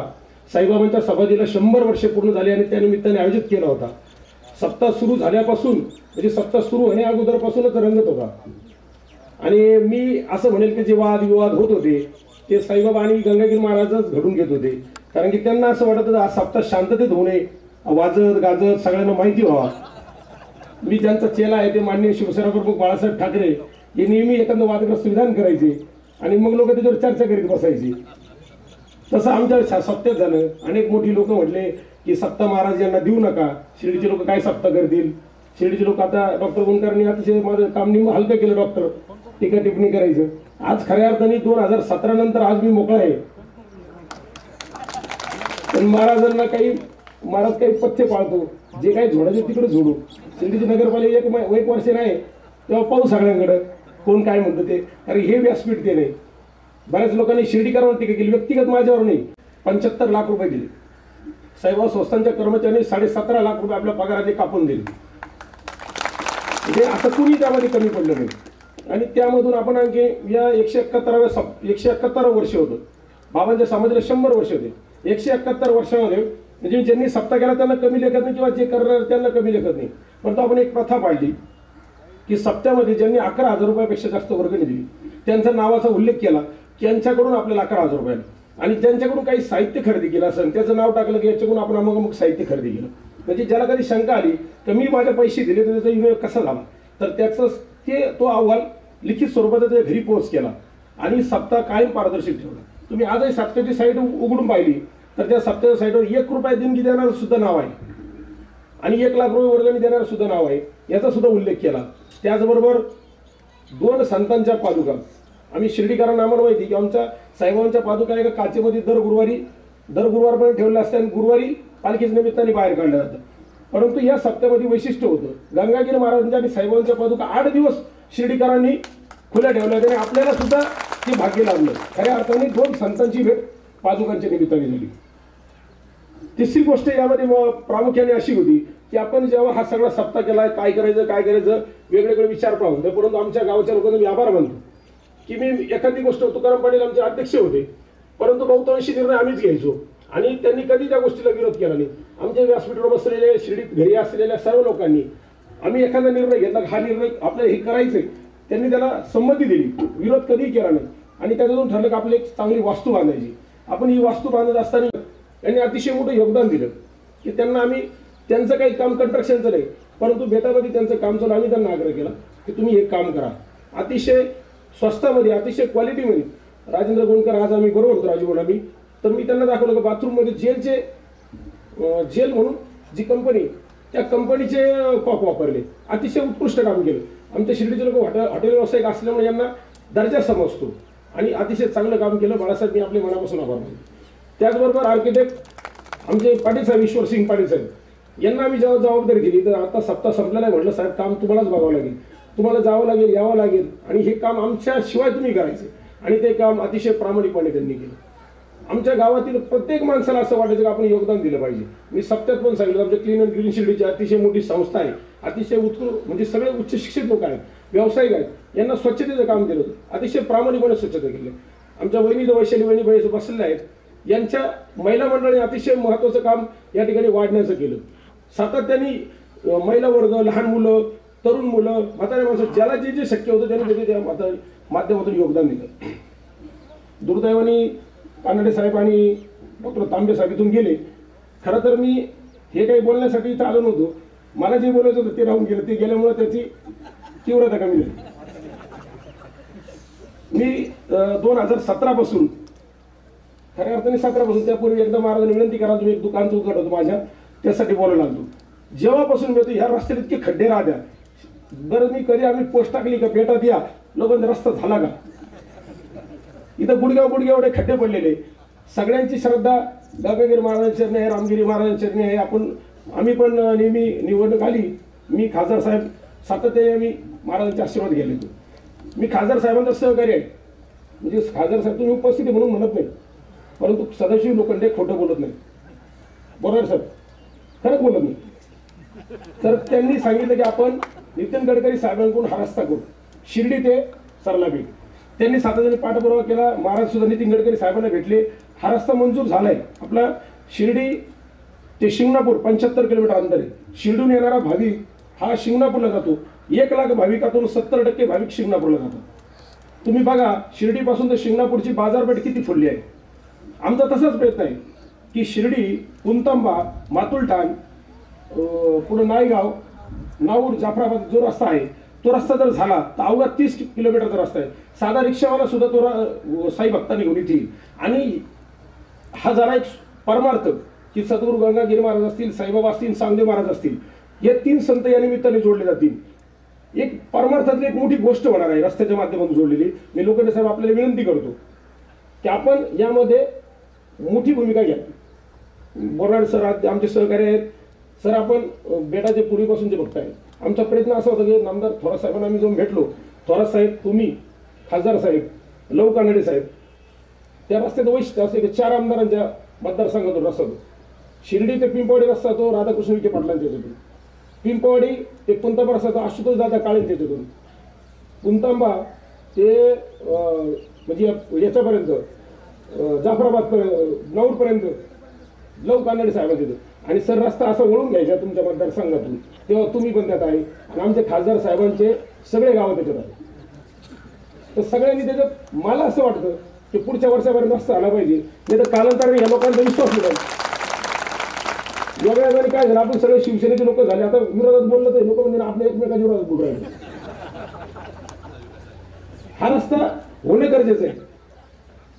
साईबाबांच्या समाधीला 100 वर्षे पूर्ण झाली आणि त्या निमित्ताने आयोजित केला होता. सप्ताह सुरू झाल्यापासून म्हणजे सप्ताह सुरू होण्या अगोदरपासूनच रंगत होता. आणि मी असं म्हणेल की जे वादविवाद होत होते ते साईबाबा आणि गंगागिरी महाराजच घडून घेत होते, कारण की त्यांना असं वाटत होतं हा सप्ताह शांततेत होऊ नये, वाजत गाजत सगळ्यांना माहिती व्हावा. मी ज्यांचा चेला आहे ते माननीय शिवसेना प्रमुख बाळासाहेब ठाकरे हे नेहमी एखादं वादग्रस्त विधान करायचे आणि मग लोक त्याच्यावर चर्चा करीत बसायची. तसं आमच्या सप्त्यात झालं. अनेक मोठी लोक म्हटले की सप्ताह महाराज यांना देऊ नका, शिर्डीचे लोक काय सप्ताह करतील. शिर्डीचे लोक आता डॉक्टर गोंडकरांनी अतिशय माझं काम निम हलकं केलं, डॉक्टर टीका टिप्पणी करायचं. आज खऱ्या अर्थाने 2017 नंतर आज मी मोकळा आहे. पण महाराजांना महाराज काही पथ्य पाळतो, जे काही झोडायचे तिकडे झोडू. शिर्डीची नगरपालिका एक वर्ष नाही तेव्हा पाहू सगळ्यांकडं कोण काय म्हणतं ते. अरे हे व्यासपीठ ते नाही. बऱ्याच लोकांनी शिर्डीकरांवर टीका केली, व्यक्तिगत माझ्यावर नाही. 75 लाख रुपये दिले साईबाबा संस्थांच्या कर्मचाऱ्यांनी, 17.5 लाख रुपये आपल्या पगाराचे कापून दिले. म्हणजे असं कुणी त्यामध्ये कमी पडलं नाही. आणि त्यामधून आपण आणखी या 171 वर्ष होतं. बाबांच्या समाधीला 100 वर्ष होते. 171 वर्षामध्ये म्हणजे ज्यांनी सप्ताह केला त्यांना कमी लेखत नाही, किंवा जे करणार त्यांना कमी लेखत नाही. परंतु आपण एक प्रथा पाळली की सप्त्यामध्ये ज्यांनी 11,000 रुपयापेक्षा जास्त वर्गणी दिली त्यांचा नावाचा उल्लेख केला की यांच्याकडून आपल्याला 11,000 रुपये, आणि ज्यांच्याकडून काही साहित्य खरेदी केलं असेल त्याचं नाव टाकलं की याच्याकडून आपण अमुक साहित्य खरेदी केलं. म्हणजे ज्याला कधी शंका आली तर मी माझे पैसे दिले तर त्याचा विनियोग कसा झाला, तर त्याचं तो अहवाल लिखित स्वरूपात त्याच्या घरी पोहोच केला आणि सप्ताह कायम पारदर्शक ठेवला. तुम्ही आजही सप्त्याची साईट उघडून पाहिली तर त्या सप्त्याच्या साईटवर 1 रुपया देणगी देणारं सुद्धा नाव आहे आणि 1 लाख रुपये वर्गणी देणारं सुद्धा नाव आहे, याचा सुद्धा उल्लेख केला. त्याचबरोबर 2 संतांच्या पादुका आम्ही शिर्डीकरांना आम्हाला माहिती की आमच्या साईबाबांच्या पादुका एका काचेमध्ये दर गुरुवारपर्यंत ठेवल्या असतात आणि गुरुवारी पालखीच्या निमित्ताने बाहेर काढल्या जातात. परंतु या सप्त्यामध्ये वैशिष्ट्य होतं, गंगागिरी महाराजांच्या आणि साईबाबांच्या पादुका 8 दिवस शिर्डीकरांनी खुल्या ठेवल्या होत्या आणि आपल्याला सुद्धा ते भाग्य लाभलं. खऱ्या अर्थाने 2 संतांची भेट पादुकांच्या निमित्ताने झाली. तिसरी गोष्ट यामध्ये प्रामुख्याने अशी होती की आपण जेव्हा हा सगळा सप्ताह केला, काय करायचं वेगवेगळे विचार पाहून, परंतु आमच्या गावाच्या लोकांना मी आभार मानतो की मी एखादी गोष्ट तुकाराम पाटील आमचे अध्यक्ष होते, परंतु बहुतांशी निर्णय आम्हीच घ्यायचो आणि त्यांनी कधी त्या गोष्टीला विरोध केला नाही. आमच्या व्यासपीठावर बसलेले, शिर्डीत घरी असलेल्या सर्व लोकांनी आम्ही एखादा निर्णय घेतला, हा निर्णय आपल्याला हे करायचंय, त्यांनी त्याला संमती दिली, विरोध कधीही केला नाही आणि त्याच्यातून ठरलं की आपली एक चांगली वास्तू बांधायची. आपण ही वास्तू बांधत असताना त्यांनी अतिशय मोठं योगदान दिलं की त्यांना आम्ही, त्यांचं काही काम कंस्ट्रक्शनचं नाही, परंतु बेटामध्ये त्यांचं काम चालू, आम्ही त्यांना आग्रह केला की तुम्ही एक काम करा, अतिशय स्वस्तामध्ये, अतिशय क्वालिटीमध्ये. राजेंद्र गोंडकर आज आम्ही बरोबर होतो राजभवन आम्ही, तर मी त्यांना दाखवलं की बाथरूममध्ये जेल म्हणून जी कंपनी, त्या कंपनीचे कॉक वापरले, अतिशय उत्कृष्ट काम केलं. आमच्या शिर्डीचे लोक हॉटेल व्यावसायिक असल्यामुळे यांना दर्जा समजतो आणि अतिशय चांगलं काम केलं. बाळासाहेब मी आपले मनापासून आभार मानतो. त्याचबरोबर आर्किटेक्ट आमचे पाटील साहेब, ईश्वर सिंग पाटील साहेब, यांना आम्ही जेव्हा जबाबदारी दिली तर आता सप्ताह संपलेला आहे, म्हटलं साहेब काम तुम्हालाच बघावं लागेल, तुम्हाला जावं लागेल, यावं लागेल आणि हे काम आमच्या शिवाय तुम्ही करायचे आणि ते काम अतिशय प्रामाणिकपणे त्यांनी केलं. आमच्या गावातील प्रत्येक माणसाला असं वाटायचं की आपण योगदान दिलं पाहिजे. मी सप्त्यात पण सांगितलं, आमच्या क्लीन अँड ग्रीन शिर्डीची अतिशय मोठी संस्था आहे, अतिशय म्हणजे सगळे उच्च शिक्षित लोक आहेत, व्यावसायिक आहेत, यांना स्वच्छतेचं काम केलं होतं, अतिशय प्रामाणिकपणे स्वच्छता केली. आमच्या वहिनी वैशाली वहिनी बसलेल्या आहेत, यांच्या महिला मंडळाने अतिशय महत्त्वाचं काम या ठिकाणी वाढण्याचं केलं. सातत्याने महिला वर्ग, लहान मुलं, तरुण मुलं, म्हाताऱ्या माणसं, ज्याला जे जे शक्य होतं त्यांनी त्या माध्यमातून योगदान दिलं. दुर्दैवाने कानडे साहेब आणि डॉक्टर तांबे साहेब इथून गेले. खरं तर मी हे काही बोलण्यासाठी इथं आलो नव्हतो, मला जे बोलायचं होतं ते राहून गेलं, ते गेल्यामुळे त्याची तीव्रता कमी झाली. मी 2017 पासून, खऱ्या अर्थाने 17 पासून, त्यापूर्वी एकदा महाराजांनी विनंती करा तुम्ही एक दुकानचं उद्घाटन होतं माझ्या, त्यासाठी बोलायला लागतो. जेव्हापासून मी ह्या रस्त्यात इतके खड्डे राहत्या, बरं मी कधी आम्ही पोस्ट टाकली का बेटात या लोकांचा रस्ता झाला का, इथं गुडगाव एवढे खड्डे पडलेले. सगळ्यांची श्रद्धा गंगागिरी महाराजांच्या चरणी आहे, रामगिरी महाराजांच्या चरणी आहे. आम्ही पण नेहमी निवडणूक आली, मी खासदार साहेब सातत्याने आम्ही महाराजांचे आशीर्वाद घ्यायला येतो. मी खासदार साहेबांचा सहकारी आहे, म्हणजे खासदार साहेब तुम्ही उपस्थिती म्हणून म्हणत नाही, परंतु सदाशिव लोखंडे खोटं बोलत नाही, बरोबर साहेब, खरंच बोलत नाही. तर त्यांनी सांगितलं की आपण नितीन गडकरी साहेबांकडून हा रस्ता करू, शिर्डी ते सरलाबीड. त्यांनी सातत्याने पाठपुरावा केला, महाराज सुद्धा नितीन गडकरी साहेबांना भेटले, हा रस्ता मंजूर झालाय. आपला शिर्डी ते शिंगणापूर 75 किलोमीटर अंतर आहे. शिर्डून येणारा भाविक हा शिंगणापूरला जातो, 1 लाख भाविकातून 70% भाविक शिंगणापूरला जातात. तुम्ही बघा शिर्डीपासून तर शिंगणापूरची बाजारपेठ किती फुलली आहे. आमचा तसाच प्रयत्न आहे की शिर्डी, पुंतांबा, मातुलठाण, पुढे नायगाव, नाऊर, जाफराबाद जो रस्ता आहे तो रस्ता जर झाला तर अवघा 30 किलोमीटरचा रस्ता आहे. साधा रिक्षावाला सुद्धा तो साई भक्तांनी घेऊन येतील. आणि हा जरा एक परमार्थ की सद्गुरू गंगागिरी महाराज असतील, साईबाबा असतील, सांगदेव महाराज असतील, हे 3 संत या निमित्ताने जोडले जातील. एक परमार्थातली एक मोठी गोष्ट होणार आहे रस्त्याच्या माध्यमातून जोडलेली. मी लोखंडे साहेब आपल्याला विनंती करतो की आपण यामध्ये मोठी भूमिका घ्या. बोराड सर आमचे सहकारी आहेत. सर आपण बेटाचे पूर्वीपासूनचे भक्त आहेत. आमचा प्रयत्न असा होता की नामदार थोरात साहेबांना आम्ही जाऊन भेटलो, थोरात साहेब, तुम्ही, खासदार साहेब, लव कानडे साहेब, त्या रस्त्याचं वैशिष्ट्य असते की 4 आमदारांच्या मतदारसंघातून रस्ता तो. शिर्डी ते पिंपवाडी रस्ता तो राधाकृष्ण विखे पाटलांच्या याच्यातून, पिंपवाडी ते पुंतांबा रस्ता तो आशुतोष दादा काळेंच्या याच्यातून, पुंतांबा ते म्हणजे याच्यापर्यंत जाफराबादपर्यंत, नाऊरपर्यंत लव कानडे साहेबांच्या तिथे. आणि सर रस्ता असा वळून घ्यायचा तुमच्या मतदारसंघातून, तेव्हा तुम्ही पण त्यात आहे आणि आमचे खासदार साहेबांचे सगळे गावं त्याच्यात आहे. तर सगळ्यांनी त्याच्यात मला असं वाटतं की पुढच्या वर्षापर्यंत रस्ता आला पाहिजे, नाही तर कालांतराने या लोकांचा विश्वास मिळेल. योगायोगाने काय झालं, आपण सगळे शिवसेनेचे लोक झाले, आता विरोधात बोललं तर लोक म्हणजे आपल्या एकमेकांच्या विरोधात बोलू राहिले. हा रस्ता होणे गरजेचं आहे.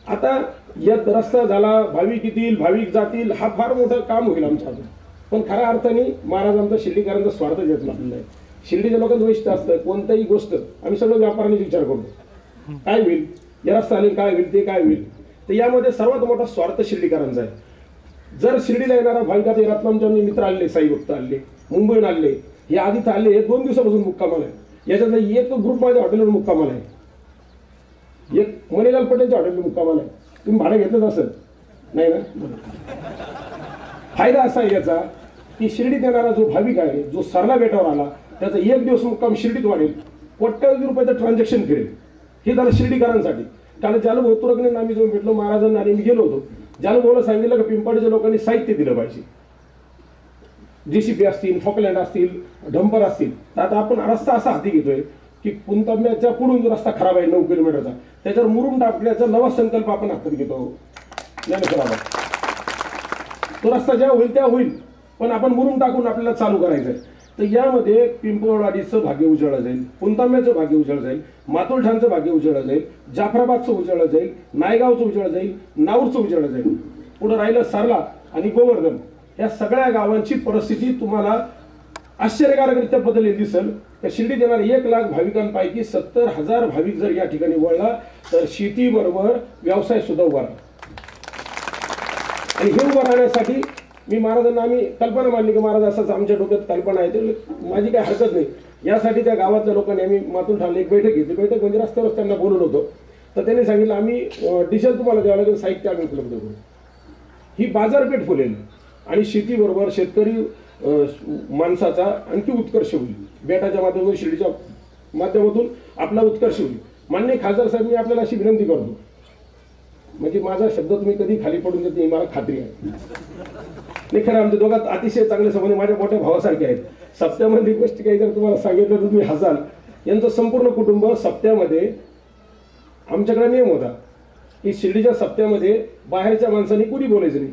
आता यात रस्ता झाला, भाविक येतील, भाविक जातील, हा फार मोठं काम होईल आमच्या हातून. पण खऱ्या अर्थाने महाराज आमचा शिर्डीकरांचा स्वार्थ देत नाही. शिर्डीच्या लोकांचं वैशिष्ट्य असतं, कोणत्याही गोष्ट आम्ही सगळं व्यापाऱ्यांनी विचार करतो, काय होईल, या रस्ता आले काय होईल, ते काय होईल. तर यामध्ये सर्वात मोठा स्वार्थ शिर्डीकरांचा आहे. जर शिर्डीला येणारा भाविक, आता रत्नामचे मित्र आले, साई भक्त आले, मुंबईहून आले, हे आधी आले, हे 2 दिवसापासून मुक्कामाला आहे. याच्यातला एक ग्रुप माझ्या हॉटेलवर मुक्कामाला आहे. एक मणिलाल पटेलच्या हॉटेलला मुक्कामाला आहे. तुम्ही भाडं घेतलंच असेल नाही ना? फायदा असा आहे याचा की शिर्डीत येणारा जो भाविक आहे, जो सरला बेटावर आला, त्याचा एक दिवस मुक्काम शिर्डीत वाढेल, कोट्यावधी रुपयाचं ट्रान्झॅक्शन फिरेल. हे झालं शिर्डीकरांसाठी. कारण जालू तुरगणे आम्ही जो भेटलो महाराजांना आणि मी गेलो होतो, जालू भाऊला सांगितलं की पिंपळच्या लोकांनी साहित्य दिलं पाहिजे. JCB असतील, फॉकलँड असतील, डंपर असतील. तर आता आपण रस्ता असा हाती घेतोय की पुणतांब्याच्या पुढून जो रस्ता खराब आहे 9 किलोमीटरचा, त्याच्यावर मुरुम टाकण्याचा नवा संकल्प आपण हातात घेतो. तो रस्ता जेव्हा होईल तेव्हा होईल, पण आपण मुरुम टाकून आपल्याला चालू करायचं आहे. तर यामध्ये पिंपळवाडीचं भाग्य उजळलं जाईल, पुणतांब्याचं भाग्य उजळलं जाईल, मातोलठाणचं भाग्य उजळलं जाईल, जाफराबादचं उजळलं जाईल, नायगावचं उजळलं जाईल, नाऊरचं उजळलं जाईल. पुढं राहिलं सरला आणि गोवर्धन, या सगळ्या गावांची परिस्थिती तुम्हाला आश्चर्यकारकरित्या बदललेली दिसेल. त्या शिर्डीत येणाऱ्या 1 लाख भाविकांपैकी 70,000 भाविक जर या ठिकाणी वळला तर शेतीबरोबर व्यवसाय सुद्धा उभा राहतो. आणि हे उभं राहण्यासाठी मी महाराजांना आम्ही कल्पना मांडली की महाराज असंच आमच्या डोक्यात कल्पना आहे, तर माझी काही हरकत नाही. यासाठी त्या गावातल्या लोकांनी आम्ही मातून ठाणे एक बैठक घेतली. बैठक म्हणजे रस्त्यावर त्यांना बोलवलं होतं. तर त्यांनी सांगितलं आम्ही डिझेल तुम्हाला द्यावं लागेल, साहित्य आम्ही उपलब्ध करू. ही बाजारपेठ फुलेल आणि शेतीबरोबर शेतकरी माणसाचा आणखी उत्कर्ष होईल. बेटाच्या माध्यमातून, शिर्डीच्या माध्यमातून आपला उत्कर्ष होईल. माननीय खासदार साहेब, मी आपल्याला अशी विनंती करतो, म्हणजे माझा शब्द तुम्ही कधी खाली पडून देत नाही मला खात्री आहे. नाही खरं आमच्या दोघात अतिशय चांगले संबंध माझ्या मोठ्या भावासारखे आहेत. सप्त्यामध्ये गोष्टी काही जर तुम्हाला सांगितलं तर तुम्ही हसाल. यांचं संपूर्ण कुटुंब सप्त्यामध्ये, आमच्याकडे नियम होता की शिर्डीच्या सप्त्यामध्ये बाहेरच्या माणसांनी कुणी बोलायचं नाही.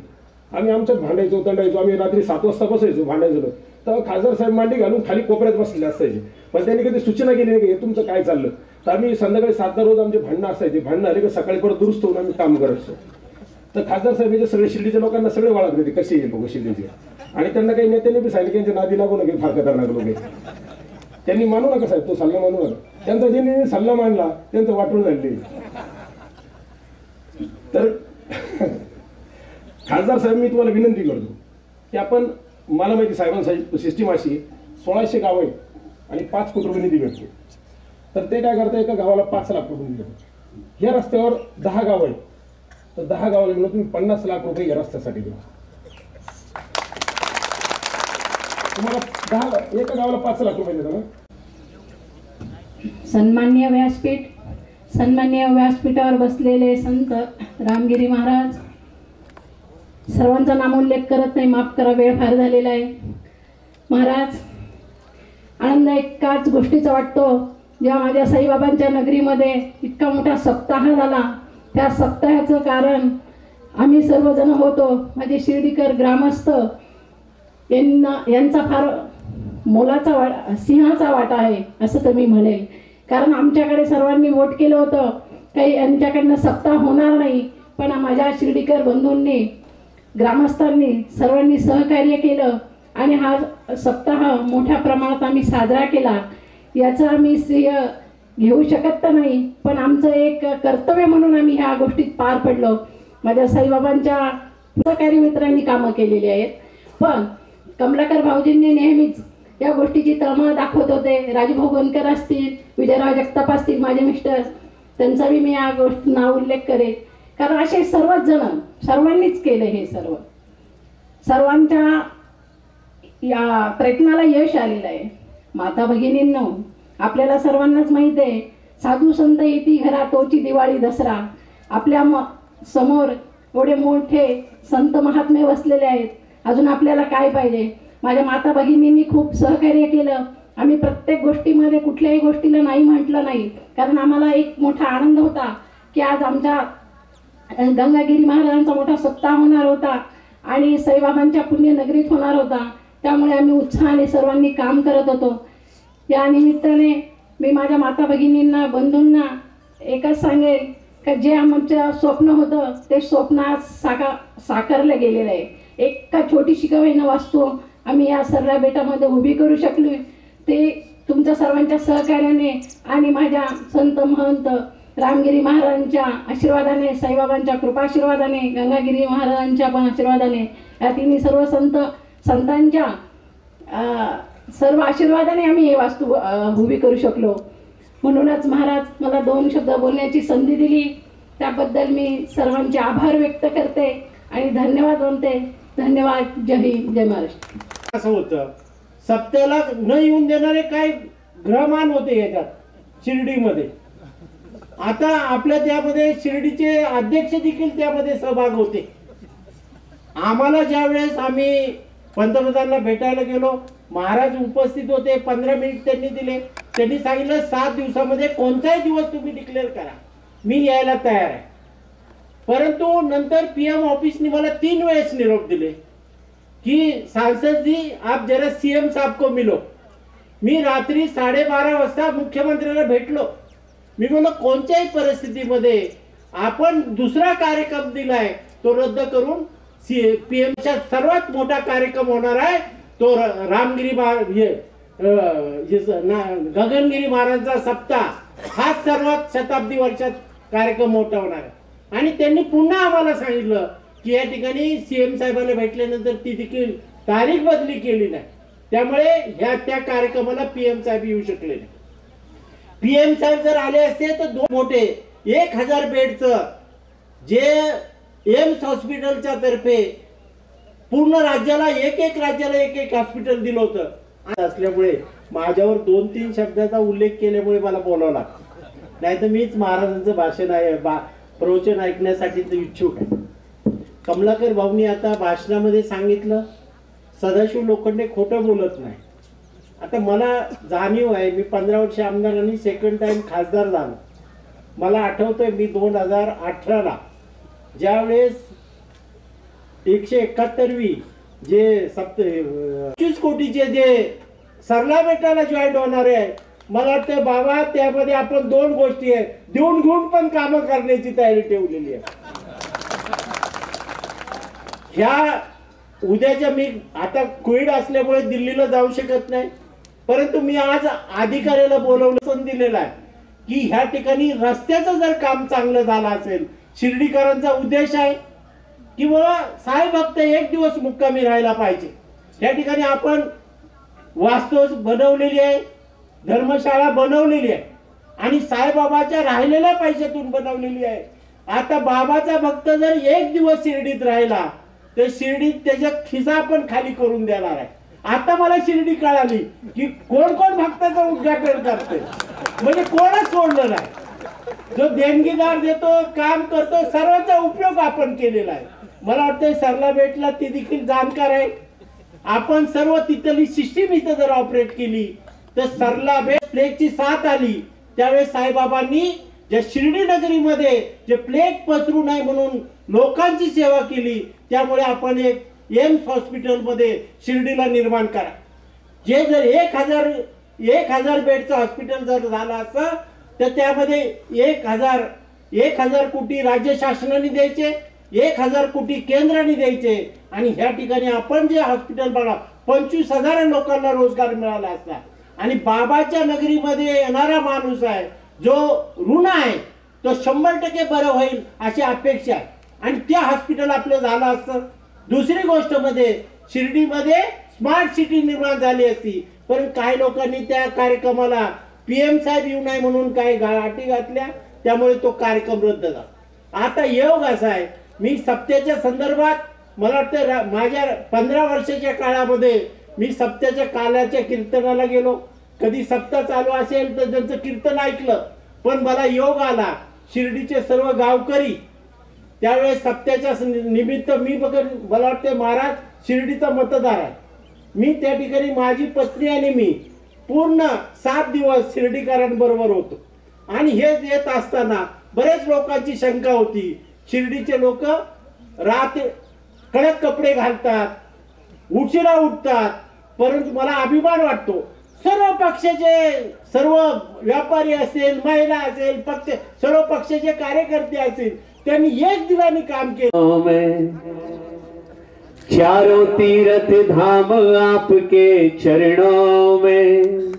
आम्ही आमच्यात भांडायचो, तंडायचो. आम्ही रात्री 7 वाजता बसायचो भांडायचो. तेव्हा खासदार साहेब मांडी घालून खाली कोपऱ्यात बसलेले असायचे, पण त्यांनी कधी सूचना केली नाही की हे तुमचं काय चाललं. तर आम्ही संध्याकाळी 7ला रोज आमचे भांडणं असायचे. भांडणं आले की सकाळी परत दुरुस्त होऊन आम्ही काम करायचो. तर खासदार साहेबांचे सगळे शिर्डीच्या लोकांना सगळे वाळत होते कसे येईल लोक शिर्डीचे. आणि त्यांना काही नेत्यांनी बी सांगितलं की त्यांच्या नादी लागू नये, फार खतरनाक लोक. त्यांनी मानू नका साहेब, तो सल्ला मानू नका. त्यांचा ज्यांनी सल्ला मांडला त्यांचं वाटून झाले. तर खासदार साहेब, मी तुम्हाला विनंती करतो की आपण, मला माहिती साहेबांसाठी सिस्टीम अशी 1600 गाव आहे आणि 5 कोटी रुपये निधी भेटतो. तर ते काय करतं, एका गावाला 5 लाख रुपये निधी भेटतो. या रस्त्यावर 10 गाव आहे, तर 10 गावाला मिळून तुम्ही 50 लाख रुपये या रस्त्यासाठी द्या. तुम्हाला एका गावाला 5 लाख रुपये देतो ना. सन्माननीय व्यासपीठावर बसलेले संत रामगिरी महाराज, सर्वांचा नामोल्लेख करत नाही, माफ करा, वेळ फार झालेला आहे. महाराज, आनंद एकाच गोष्टीचा वाटतो, जेव्हा माझ्या साईबाबांच्या नगरीमध्ये इतका मोठा सप्ताह झाला. त्या सप्ताहाचं कारण आम्ही सर्वजण होतो. माझे शिर्डीकर ग्रामस्थ यांचा फार मोलाचा सिंहाचा वाटा आहे असं तर मी म्हणेल. कारण आमच्याकडे सर्वांनी वोट केलं होतं, काही यांच्याकडनं सप्ताह होणार नाही, पण माझ्या शिर्डीकर बंधूंनी, ग्रामस्थांनी, सर्वांनी सहकार्य केलं आणि हा सप्ताह मोठ्या प्रमाणात आम्ही साजरा केला. याचं आम्ही श्रेय घेऊ शकत तर नाही, पण आमचं एक कर्तव्य म्हणून आम्ही ह्या गोष्टीत पार पडलो. माझ्या साईबाबांच्या सहकारी मित्रांनी कामं केलेली आहेत, पण कमलाकर भाऊजींनी नेहमीच या गोष्टीची तळमळ दाखवत होते. राजभाऊ गोंदकर असतील, विजयराव जगताप असतील, माझे मिस्टर, त्यांचा मी या गोष्टी नाव उल्लेख करेन. कारण असे सर्वच जण, सर्वांनीच केलं. हे सर्वांच्या या प्रयत्नाला यश आलेलं आहे. माता भगिनींनो, आपल्याला सर्वांनाच माहिती आहे, साधू संत येती घरा तोची दिवाळी दसरा. आपल्या समोर एवढे मोठे संत महात्मे बसलेले आहेत. अजून आपल्याला काय पाहिजे. माझ्या माता भगिनींनी खूप सहकार्य केलं. आम्ही प्रत्येक गोष्टीमध्ये कुठल्याही गोष्टीला नाही म्हटलं नाही, कारण आम्हाला एक मोठा आनंद होता की आज आमच्या गंगागिरी महाराजांचा मोठा सप्ताह होणार होता आणि साईबाबांच्या पुण्यनगरीत होणार होता. त्यामुळे आम्ही उत्साहाने सर्वांनी काम करत होतो. या निमित्ताने मी माझ्या माता भगिनींना, बंधूंना एकच सांगेल की जे आमचं स्वप्न होतं ते स्वप्नात साकारलं गेलेलं आहे. एक छोटीशी कवयीनं वास्तू आम्ही या सरला बेटामध्ये उभी करू शकलो, ते तुमच्या सर्वांच्या सहकार्याने आणि माझ्या संत महंत रामगिरी महाराजांच्या आशीर्वादाने, साईबाबांच्या कृपाशीर्वादाने, गंगागिरी महाराजांच्या पण आशीर्वादाने, या तिन्ही सर्व संतांच्या सर्व आशीर्वादाने आम्ही हे वास्तू उभी करू शकलो. म्हणूनच महाराज मला 2 शब्द बोलण्याची संधी दिली त्याबद्दल मी सर्वांचे आभार व्यक्त करते आणि धन्यवाद म्हणते. धन्यवाद. जय हिंद, जय महाराष्ट्र. असं होतं, सप्त्याला न येऊन देणारे काही ग्रहमान होते याच्यात शिर्डीमध्ये. आता आपल्या त्यामध्ये शिर्डीचे अध्यक्ष देखील त्यामध्ये सहभाग होते. आम्हाला ज्या वेळेस आम्ही पंतप्रधानांना भेटायला गेलो, महाराज उपस्थित होते. 15 मिनिट त्यांनी दिले. त्यांनी सांगितलं 7 दिवसामध्ये कोणताही दिवस तुम्ही डिक्लेअर करा, मी यायला तयार आहे. परंतु नंतर PM ऑफिसने मला 3 वेळेस निरोप दिले की सांसद जी आप जरा CM साहब को मिलो. मी रात्री 12:30 वाजता मुख्यमंत्र्याला भेटलो. मी म्हणलो कोणत्याही परिस्थितीमध्ये आपण दुसरा कार्यक्रम दिलाय तो रद्द करून PM-चा सर्वात मोठा कार्यक्रम होणार आहे तो रामगिरी गगनगिरी महाराजांचा सप्ताह हा सर्वात शताब्दी वर्षात कार्यक्रम मोठा होणार आहे. आणि त्यांनी पुन्हा आम्हाला सांगितलं की या ठिकाणी CM साहेबांना भेटल्यानंतर ती देखील तारीख बदली केली नाही, त्यामुळे त्या कार्यक्रमाला PM साहेब येऊ शकले नाही. PM साहेब जर आले असते तर 2 मोठे 1000 बेडचं जे एम्स हॉस्पिटलच्या तर्फे पूर्ण राज्याला एक हॉस्पिटल दिलं होतं असल्यामुळे माझ्यावर 2-3 शब्दाचा उल्लेख केल्यामुळे मला बोलावं लागतं. नाही तर मीच महाराजांचं भाषण आहे प्रवचन ऐकण्यासाठी इच्छुक आहे. कमलाकर भाऊंनी आता भाषणामध्ये सांगितलं सदाशिव लोखंडे खोटं बोलत नाही. आता मला जाणीव आहे, मी 15 वर्ष आमदार आणि 2nd टाइम खासदार झालो. मला आठवतंय मी 2018ला ज्यावेळेस 171वी जे 25 कोटीचे जे सरला बेटाला जॉईंट होणार आहे, मला वाटतं बाबा त्यामध्ये आपण 2 गोष्टी आहे देऊन घेऊन पण कामं करण्याची तयारी ठेवलेली आहे. ह्या उद्याच्या मी आता कोविड असल्यामुळे दिल्लीला जाऊ शकत नाही, परंतु मी आज अधिकाऱ्याला बोलवलं दिलेलं आहे की ह्या ठिकाणी रस्त्याचं जर काम चांगलं झालं असेल, शिर्डीकरांचा उद्देश आहे की बाबा साहेब फक्त 1 दिवस मुक्कामी राहायला पाहिजे. या ठिकाणी आपण वास्तव बनवलेली आहे, धर्मशाळा बनवलेली आहे आणि साईबाबाच्या राहिलेल्या पैशातून बनवलेली आहे. आता बाबाचा भक्त जर 1 दिवस शिर्डीत राहिला तर शिर्डीत त्याच्या खिसा पण खाली करून देणार आहे. आता मला शिर्डी कळाली की कोण कोण भक्ताचं उद्घाटन करते, म्हणजे कोणच सोडलं नाही. जो देणगीदार देतो, काम करतो, सर्वांचा उपयोग आपण केलेला आहे. मला वाटतं सरला बेटला ती देखील जाणकार आहे. आपण सर्व तिथली सिस्टीम इथं जर ऑपरेट केली तर सरला बेट प्लेगची साथ आली त्यावेळेस साईबाबांनी ज्या शिर्डी नगरीमध्ये जे प्लेग पसरू नये म्हणून लोकांची सेवा केली, त्यामुळे आपण एक एम्स हॉस्पिटलमध्ये शिर्डीला निर्माण करा. जे जर 1000 बेडचं हॉस्पिटल जर झालं असतं तर त्यामध्ये 1000 कोटी राज्य शासनाने द्यायचे, 1000 कोटी केंद्राने द्यायचे आणि ह्या ठिकाणी आपण जे हॉस्पिटल बघा 25,000 लोकांना रोजगार मिळाला असता. आणि बाबाच्या नगरीमध्ये येणारा माणूस आहे जो ऋण आहे तो 100% बरं होईल अशी अपेक्षा आहे आणि ते हॉस्पिटल आपलं झालं असतं. दुसरी गोष्ट मध्ये शिर्डीमध्ये स्मार्ट सिटी निर्माण झाली असती, पण काही लोकांनी त्या कार्यक्रमाला PM साहेब येऊ नये म्हणून काही गाठी घातल्या, त्यामुळे तो कार्यक्रम रद्द झाला. आता योग असा आहे, मी सप्त्याच्या संदर्भात मला वाटतं माझ्या 15 वर्षाच्या काळामध्ये मी सप्त्याच्या कालाच्या कीर्तनाला गेलो. कधी सप्ताह चालू असेल तर त्यांचं कीर्तन ऐकलं, पण मला योग आला शिर्डीचे सर्व गावकरी त्यावेळेस सप्त्याच्या निमित्त मी मला वाटते महाराज शिर्डीचा मतदार आहे. मी त्या ठिकाणी माझी पत्नी आणि मी पूर्ण 7 दिवस शिर्डीकरांबरोबर होतो आणि हे येत असताना बरेच लोकांची शंका होती. शिर्डीचे लोक कडक कपडे घालतात, उशिरा उठतात, परंतु मला अभिमान वाटतो सर्व पक्षाचे, सर्व व्यापारी असेल, महिला असेल, पक्ष सर्व पक्षाचे कार्यकर्ते असेल, त्यांनी एक दिलाने काम केलं. चारों तीर्थ धाम आपके चरणों में,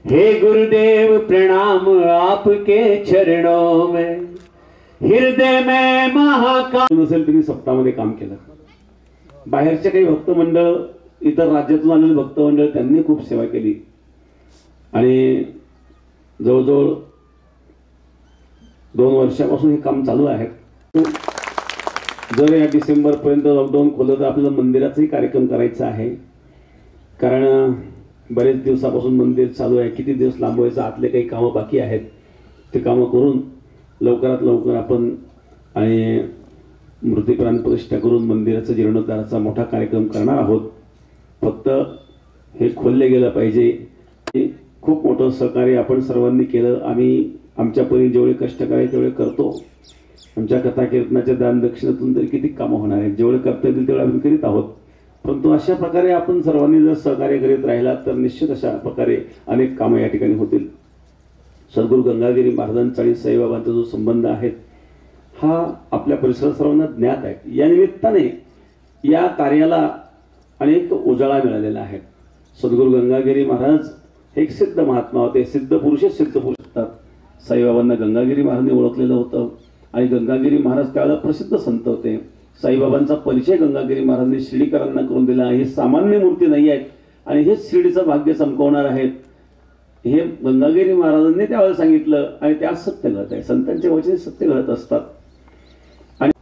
हे गुरुदेव प्रणाम आपके चरणों में, हृदय में महाकाल. नसेल तरी सप्ताहामध्ये काम केलं. बाहेरचे काही भक्त मंडळ, इतर राज्यातून आलेले भक्त मंडळ त्यांनी खूप सेवा केली आणि जवळजवळ 2 वर्षापासून हे काम चालू आहे. जर या डिसेंबरपर्यंत लॉकडाऊन खोललं तर आपल्याला मंदिराचाही कार्यक्रम करायचा आहे. कारण बरेच दिवसापासून मंदिर चालू आहे. किती दिवस लांबवायचं, आतले काही कामं बाकी आहेत, ते कामं करून लवकरात लवकर आपण आणि मूर्ती प्राणप्रतिष्ठा करून मंदिराचा जीर्णोद्धाराचा मोठा कार्यक्रम करणार आहोत. फक्त हे खोलले गेलं पाहिजे. खूप मोठं सहकार्य आपण सर्वांनी केलं. आम्ही आमच्या परी जेवढे कष्ट करायचे तेवढे करतो. आमच्या कथा कीर्तनाच्या दानदक्षिणेतून तरी किती कामं होणार आहेत, जेवढे करता येतील तेवढे आपण करीत आहोत. परंतु अशा प्रकारे आपण सर्वांनी जर सहकार्य करीत राहिला तर निश्चित अशा प्रकारे अनेक कामं या ठिकाणी होतील. सद्गुरू गंगागिरी महाराजांचा आणि साईबाबांचा जो संबंध आहे हा आपल्या परिसरात सर्वांना ज्ञात आहे. या निमित्ताने या कार्याला अनेक उजाळा मिळालेला आहे. सद्गुरू गंगागिरी महाराज हे एक सिद्ध महात्मा होते. सिद्ध पुरुषच सिद्ध पुरुष असतात. साईबाबांना गंगागिरी महाराजांनी ओळखलेलं होतं आणि गंगागिरी महाराज त्यावेळेला प्रसिद्ध संत होते. साईबाबांचा परिचय गंगागिरी महाराजांनी शिर्डीकरांना करून दिला. ही सामान्य मूर्ती नाही आहेत आणि हेच शिर्डीचं भाग्य चमकवणार आहेत हे गंगागिरी महाराजांनी त्यावेळेला सांगितलं आणि ते आज सत्य घडत आहे. संतांच्या वचने सत्य घडत असतात. आणि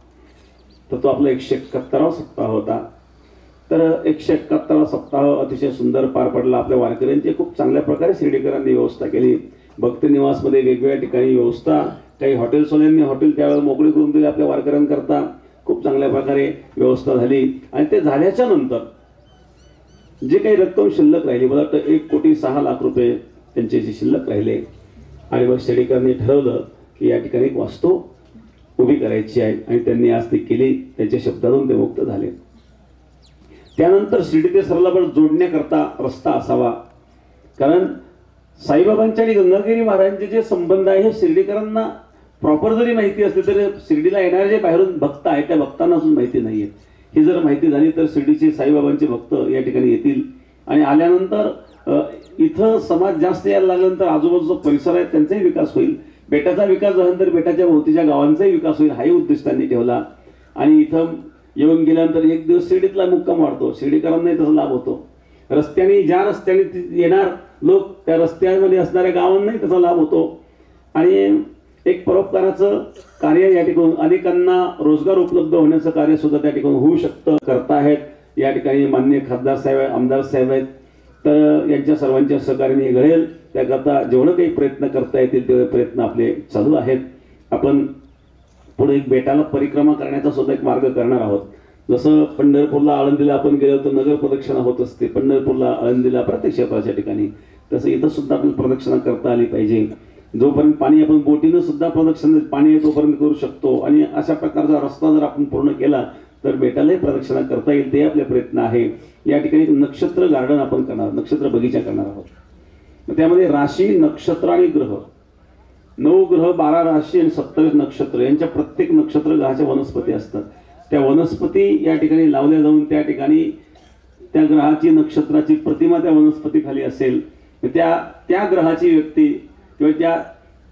तो आपला 171वा सप्ताह होता. तर 171वा सप्ताह अतिशय सुंदर पार पडला. आपल्या वारकऱ्यांची खूप चांगल्या प्रकारे शिर्डीकरांनी व्यवस्था केली. भक्त निवासमध्ये वेगवेगळ्या ठिकाणी व्यवस्था, काही हॉटेल्सवाल्यांनी हॉटेल त्यावेळेला मोकळी करून दिली आपल्या वारकऱ्यांकरता. खूप चांगल्या प्रकारे व्यवस्था झाली आणि ते झाल्याच्या नंतर जे काही रक्कम शिल्लक राहिली, मला वाटतं 1,06,00,000 रुपये त्यांचे जे शिल्लक राहिले आणि मग शिर्डीकरांनी ठरवलं की या ठिकाणी एक वास्तू उभी करायची आहे आणि त्यांनी आज ती केली. त्यांच्या शब्दातून ते मुक्त झाले. त्यानंतर शिर्डी ते सरलाबाद जोडण्याकरता रस्ता असावा. कारण साईबाबांच्या आणि गंगागिरी महाराजांचे जे संबंध आहे हे शिर्डीकरांना प्रॉपर जरी माहिती असते तरी शिर्डीला येणारे जे बाहेरून भक्त आहेत त्या भक्तांना अजून माहिती नाही आहे. ही जर माहिती झाली तर शिर्डीचे साईबाबांचे भक्त या ठिकाणी येतील आणि आल्यानंतर इथं समाज जास्त यायला लागल्यानंतर आजूबाजूचा परिसर आहे त्यांचाही विकास होईल. बेटाचा विकास झाल्यानंतर बेटाच्या भोवतीच्या गावांचाही विकास होईल हाही उद्देश त्यांनी ठेवला. आणि इथं येऊन गेल्यानंतर एक दिवस शिर्डीतला मुक्काम वाढतो. शिर्डीकरांनाही त्याचा लाभ होतो. रस्त्याने ज्या रस्त्याने येणार लोक त्या रस्त्यामध्ये असणाऱ्या गावांनाही त्याचा लाभ होतो आणि एक परोपकाराचं कार्य या ठिकाणी अनेकांना रोजगार उपलब्ध होण्याचं कार्य सुद्धा त्या ठिकाणी होऊ शकतं. करताहेत या ठिकाणी माननीय खासदार साहेब आहेत, आमदार साहेब आहेत. तर यांच्या सर्वांच्या सहकार्याने घडेल त्याकरता जेवढं काही प्रयत्न करता येतील तेवढे प्रयत्न आपले चालू आहेत. आपण पुढे एक बेटाला परिक्रमा करण्याचा सुद्धा एक मार्ग करणार आहोत. जसं पंढरपूरला आळंदीला आपण गेलो तर नगर प्रदक्षिणा होत असते, पंढरपूरला आळंदीला प्रत्येक क्षेत्राच्या ठिकाणी, तसं इथं सुद्धा आपण प्रदक्षिणा करता आली पाहिजे. जोपर्यंत पाणी आपण बोटीनं सुद्धा प्रदक्षिणा पाणी आहे तोपर्यंत करू शकतो आणि अशा प्रकारचा रस्ता जर आपण पूर्ण केला तर बेटालाही प्रदक्षिणा करता येईल. ते आपले प्रयत्न आहे. या ठिकाणी नक्षत्र गार्डन आपण करणार, नक्षत्र बगीचा करणार आहोत. त्यामध्ये राशी, नक्षत्र आणि ग्रह, 9 ग्रह, 12 राशी आणि 27 नक्षत्र यांच्या प्रत्येक नक्षत्र ग्रहाच्या वनस्पती असतात. त्या वनस्पती या ठिकाणी लावल्या जाऊन त्या ठिकाणी त्या ग्रहाची नक्षत्राची प्रतिमा त्या वनस्पती खाली असेल. त्या ग्रहाची व्यक्ती किंवा त्या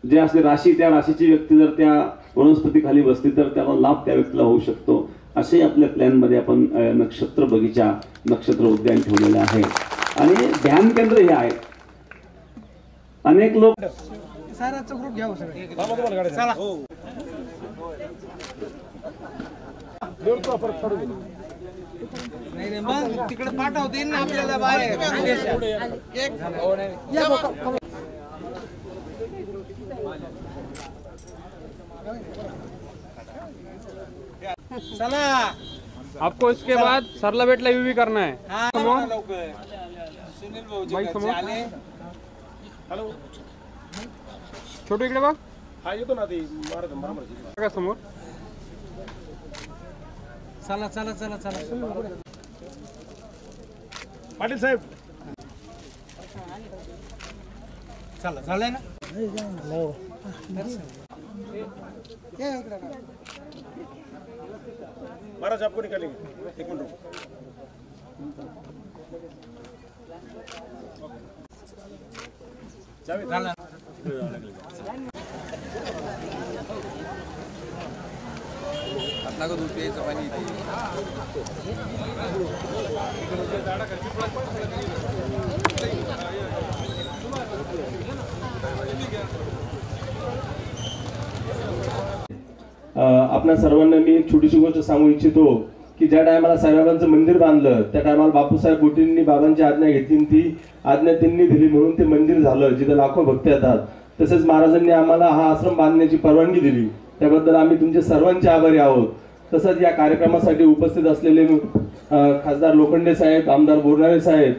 जे असते राशी, त्या राशीची व्यक्ती जर त्या वनस्पती खाली बसली तर त्याला लाभ त्या व्यक्तीला होऊ शकतो. असे आपल्या प्लॅनमध्ये आपण नक्षत्र बगीचा, नक्षत्र उद्यान ठेवलेलं आहे. आणि ध्यान केंद्र हे आहे. अनेक लोक ग्रुप घ्या नाही मग तिकडे पाठवते ना आपल्याला बाहेर. चला आपको इसके बाद सरला बेटला यूवी करना है. सुनील भाऊ हॅलो छोटू इकडे बघ. हा येतो ना ते महाराज समोर. चला चला चला चला पाटील साहेब चला झालंय ना. महाराज आपको निकालेंगे, 1 मिनट. झालं दूध प्यायचं पाणी झाडा आपल्या सर्वांना मी एक छोटीशी गोष्ट सांगू इच्छितो की ज्या टायमाला साईबाबांचं मंदिर बांधलं त्या टायमाला बापूसाहेब बोटींनी बाबांची आज्ञा घेतली, ती आज्ञा त्यांनी दिली म्हणून ते मंदिर झालं जिथं लाखो भक्त येतात. तसेच महाराजांनी आम्हाला हा आश्रम बांधण्याची परवानगी दिली, त्याबद्दल आम्ही तुमचे सर्वांचे आभारी आहोत. तसंच या कार्यक्रमासाठी उपस्थित असलेले खासदार लोखंडे साहेब, आमदार बोरनारे साहेब,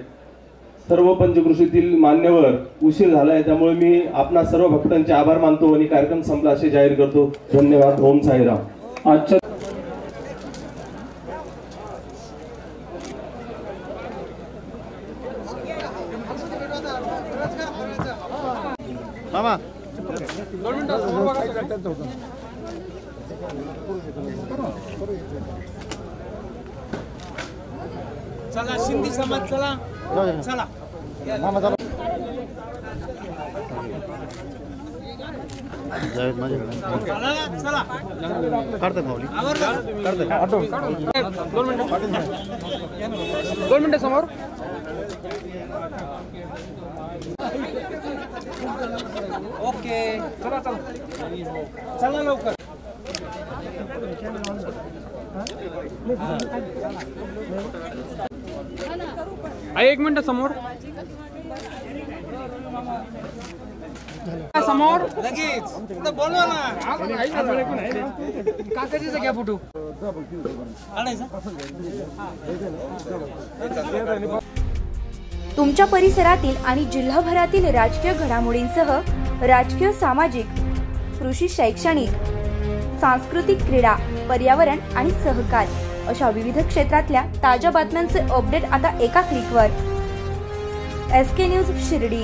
सर्व पंचकृषीतील मान्यवर, उशीर झालाय त्यामुळे मी आपणा सर्व भक्तांचे आभार मानतो आणि कार्यक्रम संपला असे जाहीर करतो. धन्यवाद. ओम साईराम. आजच्या चला सिंधी समाज चला चला चला दोन मिनिटं समोर. ओके चला चला चला लवकर. एक मिनिट समोर समोर लगेच पुढे बोलवा ना. काकाजीचा घ्या फोटो. तुमच्या परिसरातील आणि जिल्हाभरातील राजकीय घडामोडींसह राजकीय, सामाजिक, कृषी, शैक्षणिक, सांस्कृतिक, क्रीडा, पर्यावरण आणि सहकार अशा विविध क्षेत्रातल्या ताज्या बातम्यांचे अपडेट आता एका क्लिकवर. SK news Shirdi.